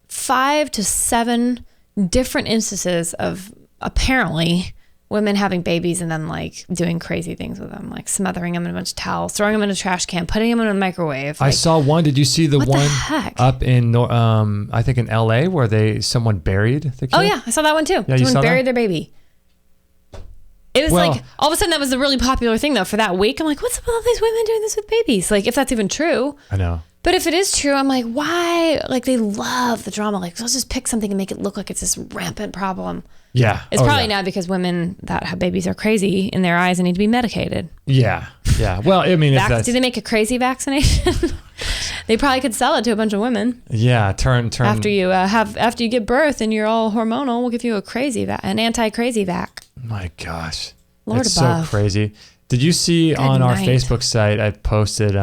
5 to 7 different instances of apparently women having babies and then like doing crazy things with them, like smothering them in a bunch of towels, throwing them in a trash can, putting them in a microwave. I saw one. Did you see the one up in I think in LA where someone buried the kid? Oh yeah, I saw that one too. Yeah, someone buried their baby. It was like all of a sudden that was a really popular thing though for that week. I'm like, what's up with all these women doing this with babies? Like if that's even true. I know. But if it is true, I'm like, why? Like they love the drama. Like let's just pick something and make it look like it's this rampant problem. Yeah. It's probably not because women that have babies are crazy in their eyes and need to be medicated. Yeah. Yeah. Well, I mean, do they make a crazy vaccination? They probably could sell it to a bunch of women. Yeah. Turn after you give birth and you're all hormonal, we'll give you an anti-crazy vac. My gosh. Lord it's above. So crazy. Did you see our Facebook site? I posted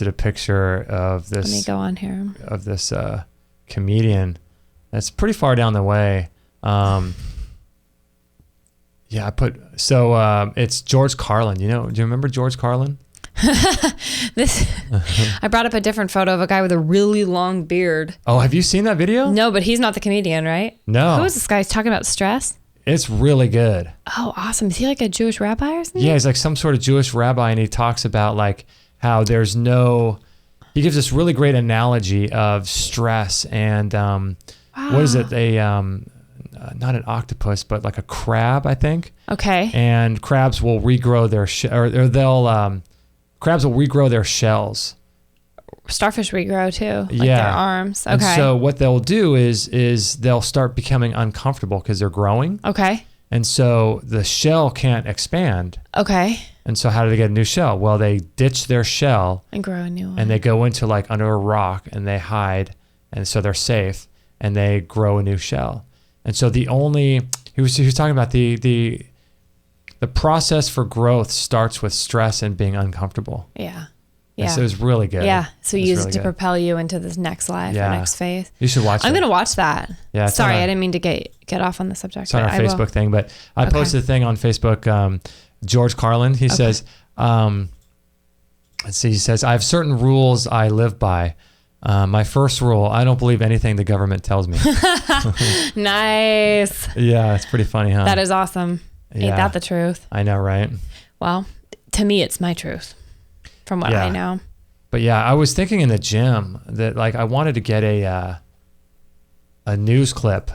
a picture of this. Let me go on here. Of this comedian. That's pretty far down the way. It's George Carlin. Do you remember George Carlin? I brought up a different photo of a guy with a really long beard. Oh, have you seen that video? No, but he's not the comedian, right? No. Who is this guy? He's talking about stress? It's really good. Oh, awesome. Is he like a Jewish rabbi or something? Yeah, he's like some sort of Jewish rabbi, and he talks about like how he gives this really great analogy of stress and what is it? Not an octopus, but like a crab, I think. Okay. And crabs will regrow their crabs will regrow their shells. Starfish regrow too. Like their arms. Okay. And so what they'll do is they'll start becoming uncomfortable because they're growing. Okay. And so the shell can't expand. Okay. And so how do they get a new shell? Well, they ditch their shell and grow a new one. And they go into like under a rock and they hide, and so they're safe, and they grow a new shell. And so he was talking about the process for growth starts with stress and being uncomfortable. Yeah. Yeah. And so it was really good. Yeah. So you use it to propel you into this next life or next phase. You should watch it. I'm going to watch that. Yeah. Sorry, I didn't mean to get off on the subject. It's on our Facebook thing, but I posted a thing on Facebook. George Carlin, he says, he says, I have certain rules I live by. My first rule, I don't believe anything the government tells me. Nice. Yeah, it's pretty funny, huh? That is awesome. Yeah. Ain't that the truth? I know, right? Well, to me, it's my truth from what I know. But yeah, I was thinking in the gym that like I wanted to get a news clip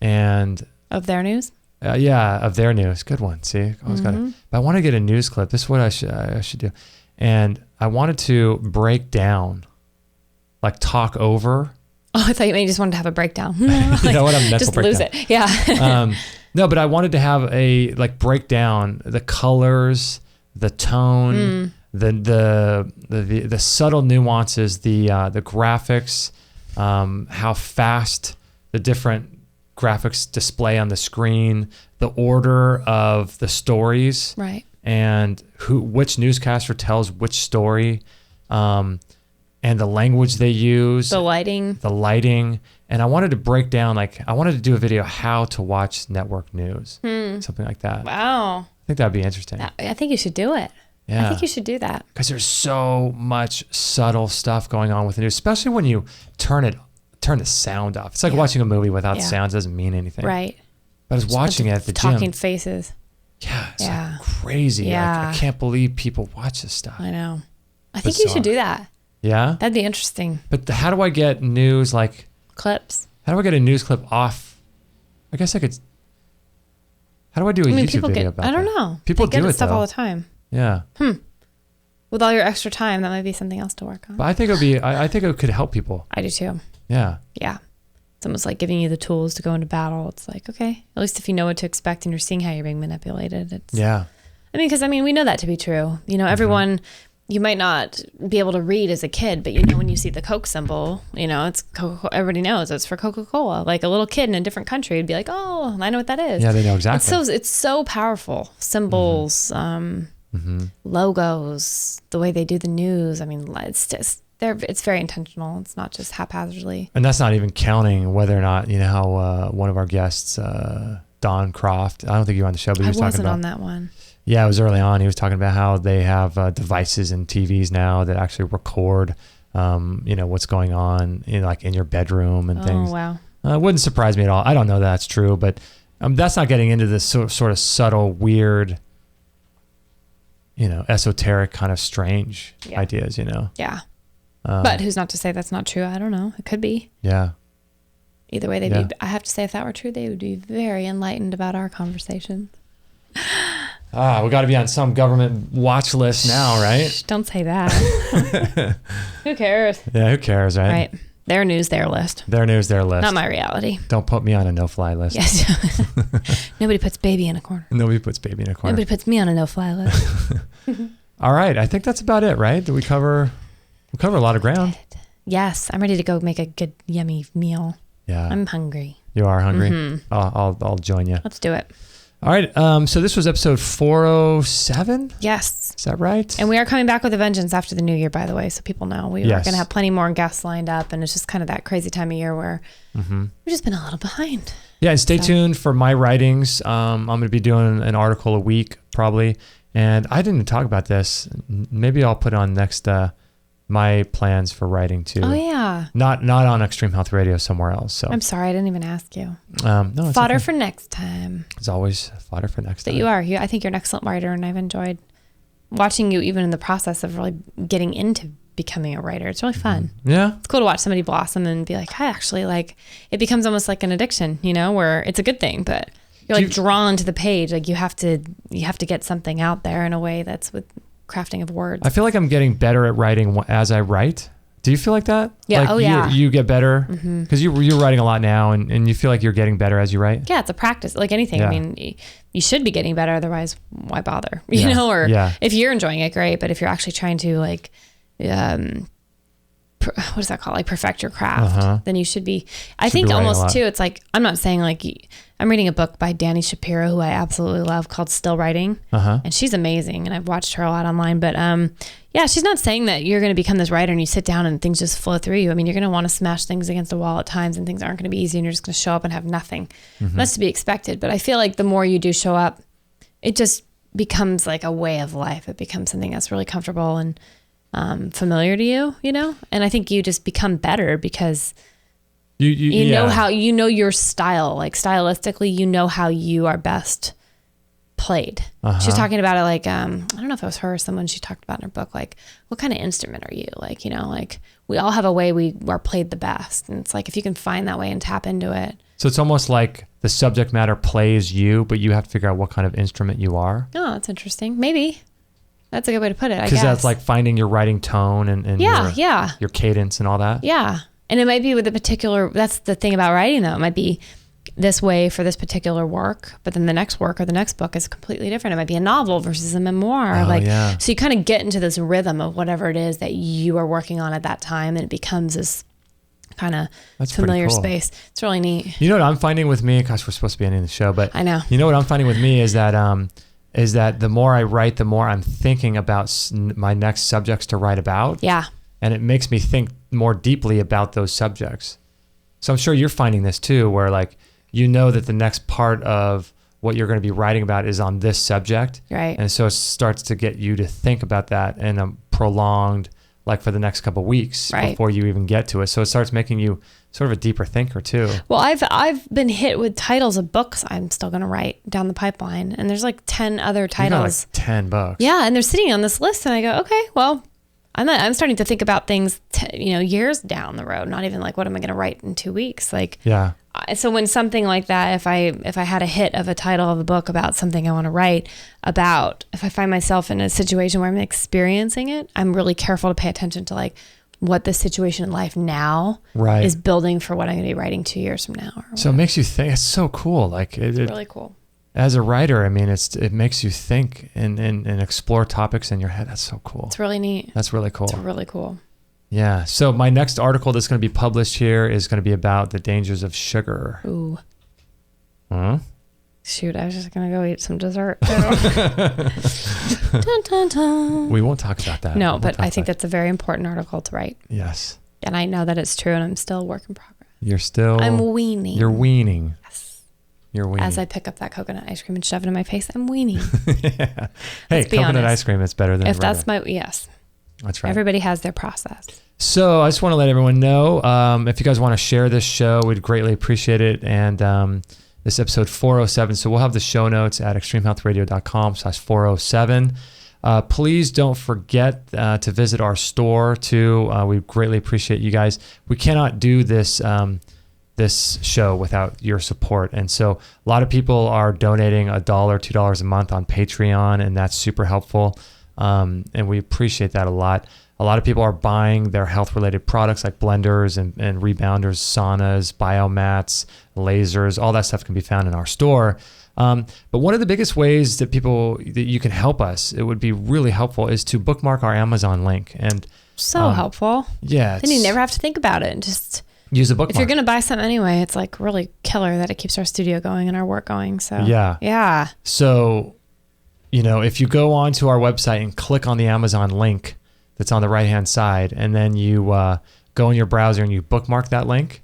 and of their news. Of their news. Good one. See, always got it. But I want to get a news clip. This is what I should do, and I wanted to break down, like talk over. Oh, I thought you just wanted to have a breakdown. You know what? I'm mental just breakdown. lose it. Yeah. No, but I wanted to have a break down the colors, the tone, the subtle nuances, the graphics, how fast the different graphics display on the screen, the order of the stories, right, and which newscaster tells which story. and the language they use, the lighting. And I wanted to break down, I wanted to do a video how to watch network news, something like that. Wow. I think that'd be interesting. I think you should do it. Yeah. I think you should do that. Because there's so much subtle stuff going on with the news, especially when you turn the sound off. It's like watching a movie without sound doesn't mean anything. Right. But I was watching it at the gym. Talking faces. Yeah, it's like crazy. Yeah. I can't believe people watch this stuff. I know. I think you should do that. Yeah? That'd be interesting. But how do I get news, clips? How do I get a news clip off? I guess I could... How do I do a YouTube video about that? I don't know. People do it, stuff though. all the time. Yeah. With all your extra time, that might be something else to work on. But I think I think it could help people. I do too. Yeah. Yeah. It's almost like giving you the tools to go into battle. It's like, okay, at least if you know what to expect and you're seeing how you're being manipulated. Because we know that to be true. Everyone, you might not be able to read as a kid, but when you see the Coke symbol, it's Coca-Cola. Everybody knows it's for Coca-Cola. Like a little kid in a different country would be like, oh, I know what that is. Yeah, they know exactly. It's so powerful. Symbols, logos, the way they do the news. It's just it's very intentional. It's not just haphazardly. And that's not even counting whether or not how one of our guests, Don Croft. I don't think you were on the show, but he was talking about. I wasn't on that one. Yeah, it was early on. He was talking about how they have devices and TVs now that actually record, what's going on in your bedroom and things. Oh wow! It wouldn't surprise me at all. I don't know that that's true, but that's not getting into this sort of subtle, weird, esoteric kind of strange ideas. Yeah. But who's not to say that's not true? I don't know. It could be. Yeah. Either way, I have to say, if that were true, they would be very enlightened about our conversation. We got to be on some government watch list now, right? Shh, don't say that. Who cares? Yeah, who cares, right? Right. Their news, their list. Their news, their list. Not my reality. Don't put me on a no-fly list. Yes. Nobody puts baby in a corner. Nobody puts baby in a corner. Nobody puts me on a no-fly list. All right. I think that's about it, right? Did we cover a lot of ground? Yes. I'm ready to go make a good, yummy meal. Yeah. I'm hungry. You are hungry? Mm-hmm. I'll join you. Let's do it. All right. So this was episode 407? Yes. Is that right? And we are coming back with a vengeance after the new year, by the way, so people know. We are going to have plenty more guests lined up, and it's just kind of that crazy time of year where we've just been a little behind. Yeah, and stay tuned for my writings. I'm going to be doing an article a week, probably. And I didn't talk about this. Maybe I'll put on next my plans for writing too. Oh yeah. Not on Extreme Health Radio, somewhere else. So I'm sorry, I didn't even ask you. No, it's fodder okay. for next time. It's always fodder for next time. But you are. I think you're an excellent writer, and I've enjoyed watching you even in the process of really getting into becoming a writer. It's really fun. Yeah. It's cool to watch somebody blossom and be like, I actually it becomes almost like an addiction, where it's a good thing, but you're drawn to the page. Like you have to get something out there in a way that's with crafting of words. I feel like I'm getting better at writing as I write. Do you feel like that? Yeah. You get better because you're writing a lot now, and you feel like you're getting better as you write. Yeah, it's a practice, like anything. Yeah. You should be getting better. Otherwise, why bother? If you're enjoying it, great. But if you're actually trying to what is that called? Like perfect your craft, then you should be. I think almost too. It's like, I'm not saying I'm reading a book by Dani Shapiro, who I absolutely love, called Still Writing, and she's amazing. And I've watched her a lot online. But she's not saying that you're going to become this writer and you sit down and things just flow through you. I mean, you're going to want to smash things against a wall at times, and things aren't going to be easy, and you're just going to show up and have nothing. That's to be expected. But I feel like the more you do show up, it just becomes like a way of life. It becomes something that's really comfortable and familiar to you, and I think you just become better because you know how your style, like stylistically, how you are best played. She was talking about it like I don't know if it was her or someone, she talked about in her book, like, what kind of instrument are you, like we all have a way we are played the best, and it's like if you can find that way and tap into it. So it's almost like the subject matter plays you, but you have to figure out what kind of instrument you are. Oh, that's interesting. Maybe that's a good way to put it, I guess. Because that's like finding your writing tone and your cadence and all that. Yeah. And it might be with a particular, that's the thing about writing though. It might be this way for this particular work, but then the next work or the next book is completely different. It might be a novel versus a memoir. So you kind of get into this rhythm of whatever it is that you are working on at that time, and it becomes this kind of familiar space. It's really neat. You know what I'm finding with me? Gosh, we're supposed to be ending the show, but I know. You know what I'm finding with me is that the more I write, the more I'm thinking about my next subjects to write about. Yeah. And it makes me think more deeply about those subjects. So I'm sure you're finding this too, where like, that the next part of what you're going to be writing about is on this subject. Right. And so it starts to get you to think about that in a prolonged, like for the next couple of weeks before you even get to it. So it starts making you sort of a deeper thinker too. Well, I've been hit with titles of books I'm still going to write down the pipeline. And there's like 10 other titles. You got like 10 books. Yeah. And they're sitting on this list and I go, okay, well, I'm starting to think about things, years down the road, not even like, what am I going to write in 2 weeks? Like, yeah. So when something like that, if I had a hit of a title of a book about something I want to write about, if I find myself in a situation where I'm experiencing it, I'm really careful to pay attention to like what the situation in life now is building for what I'm going to be writing 2 years from now. So it makes you think. It's so cool. Like it's really cool. As a writer, I mean, it makes you think and explore topics in your head. That's so cool. It's really neat. That's really cool. It's really cool. Yeah. So my next article that's going to be published here is going to be about the dangers of sugar. Ooh. Huh? Shoot, I was just going to go eat some dessert. Dun, dun, dun. We won't talk about that. No, but I think that's a very important article to write. Yes. And I know that it's true, and I'm still a work in progress. I'm weaning. You're weaning. Yes. You're weaning. As I pick up that coconut ice cream and shove it in my face, I'm weaning. Yeah. Hey, coconut ice cream is better than if regular. That's yes. That's right. Everybody has their process. So I just want to let everyone know, if you guys want to share this show, we'd greatly appreciate it. And this episode 407. So we'll have the show notes at extremehealthradio.com/407. Please don't forget to visit our store too. We greatly appreciate you guys. We cannot do this this show without your support. And so a lot of people are donating $1, $2 a month on Patreon, and that's super helpful. And we appreciate that a lot. A lot of people are buying their health-related products like blenders and rebounders, saunas, biomats, lasers. All that stuff can be found in our store. But one of the biggest ways that you can help us, it would be really helpful, is to bookmark our Amazon link. And so helpful. Yeah. Then you never have to think about it. Just use a bookmark. If you're going to buy something anyway, it's like really killer that it keeps our studio going and our work going. So yeah. So, if you go onto our website and click on the Amazon link that's on the right-hand side, and then you go in your browser and you bookmark that link,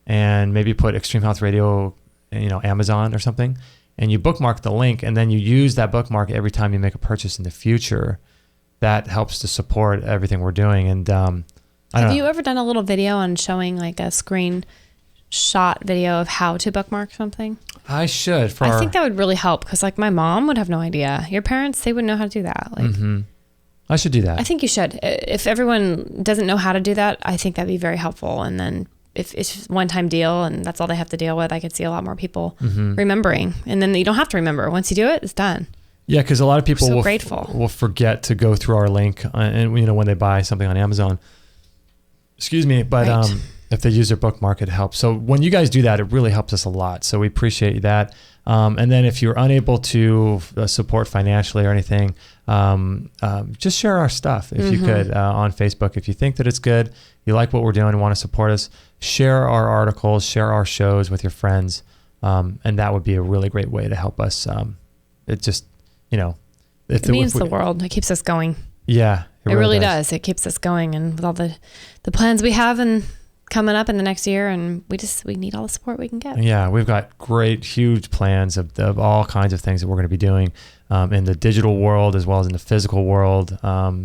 and maybe put Extreme Health Radio, Amazon or something, and you bookmark the link, and then you use that bookmark every time you make a purchase in the future. That helps to support everything we're doing. And have you ever done a little video on showing like a screenshot video of how to bookmark something? I should. I think that would really help, because like my mom would have no idea. Your parents, they wouldn't know how to do that. Like, I should do that. I think you should. If everyone doesn't know how to do that, I think that'd be very helpful. And then if it's a one-time deal and that's all they have to deal with, I could see a lot more people remembering. And then you don't have to remember. Once you do it, it's done. Yeah, because a lot of people will forget to go through our link, and when they buy something on Amazon. Excuse me, but if they use their bookmark, it helps. So when you guys do that, it really helps us a lot. So we appreciate that. And then if you're unable to support financially or anything, just share our stuff if you could on Facebook. If you think that it's good, you like what we're doing and want to support us, share our articles, share our shows with your friends. And that would be a really great way to help us. It just, it means the world. It keeps us going. Yeah. It really does. It keeps us going. And with all the plans we have and coming up in the next year, and we need all the support we can get. Yeah, we've got great, huge plans of all kinds of things that we're going to be doing in the digital world as well as in the physical world.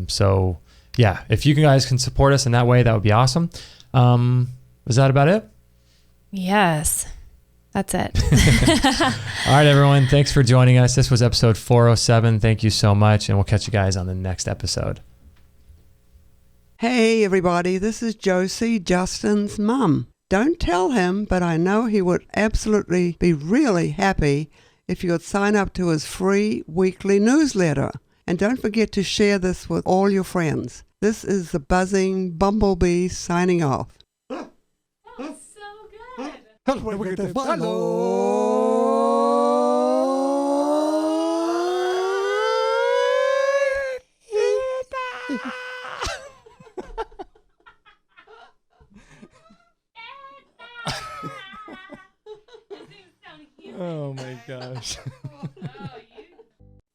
So yeah, if you guys can support us in that way, that would be awesome. Is that about it? Yes, that's it. All right, everyone. Thanks for joining us. This was episode 407. Thank you so much. And we'll catch you guys on the next episode. Hey everybody, this is Josie, Justin's mum. Don't tell him, but I know he would absolutely be really happy if you would sign up to his free weekly newsletter. And don't forget to share this with all your friends. This is the buzzing bumblebee signing off. That's so good. Oh my gosh.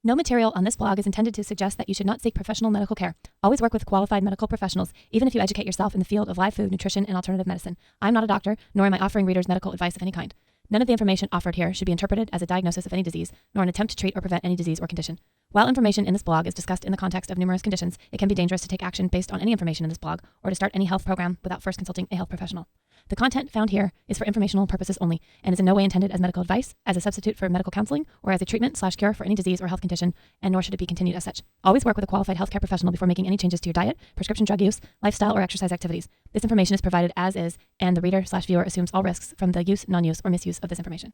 No material on this blog is intended to suggest that you should not seek professional medical care. All Always work with qualified medical professionals, even if you educate yourself in the field of live food, nutrition, and alternative medicine. I'm not a doctor, nor am I offering readers medical advice of any kind. None of the information offered here should be interpreted as a diagnosis of any disease, nor an attempt to treat or prevent any disease or condition. While information in this blog is discussed in the context of numerous conditions, it can be dangerous to take action based on any information in this blog or to start any health program without first consulting a health professional. The content found here is for informational purposes only and is in no way intended as medical advice, as a substitute for medical counseling, or as a treatment/cure for any disease or health condition, and nor should it be continued as such. Always work with a qualified healthcare professional before making any changes to your diet, prescription drug use, lifestyle, or exercise activities. This information is provided as is, and the reader/viewer assumes all risks from the use, non-use, or misuse of this information.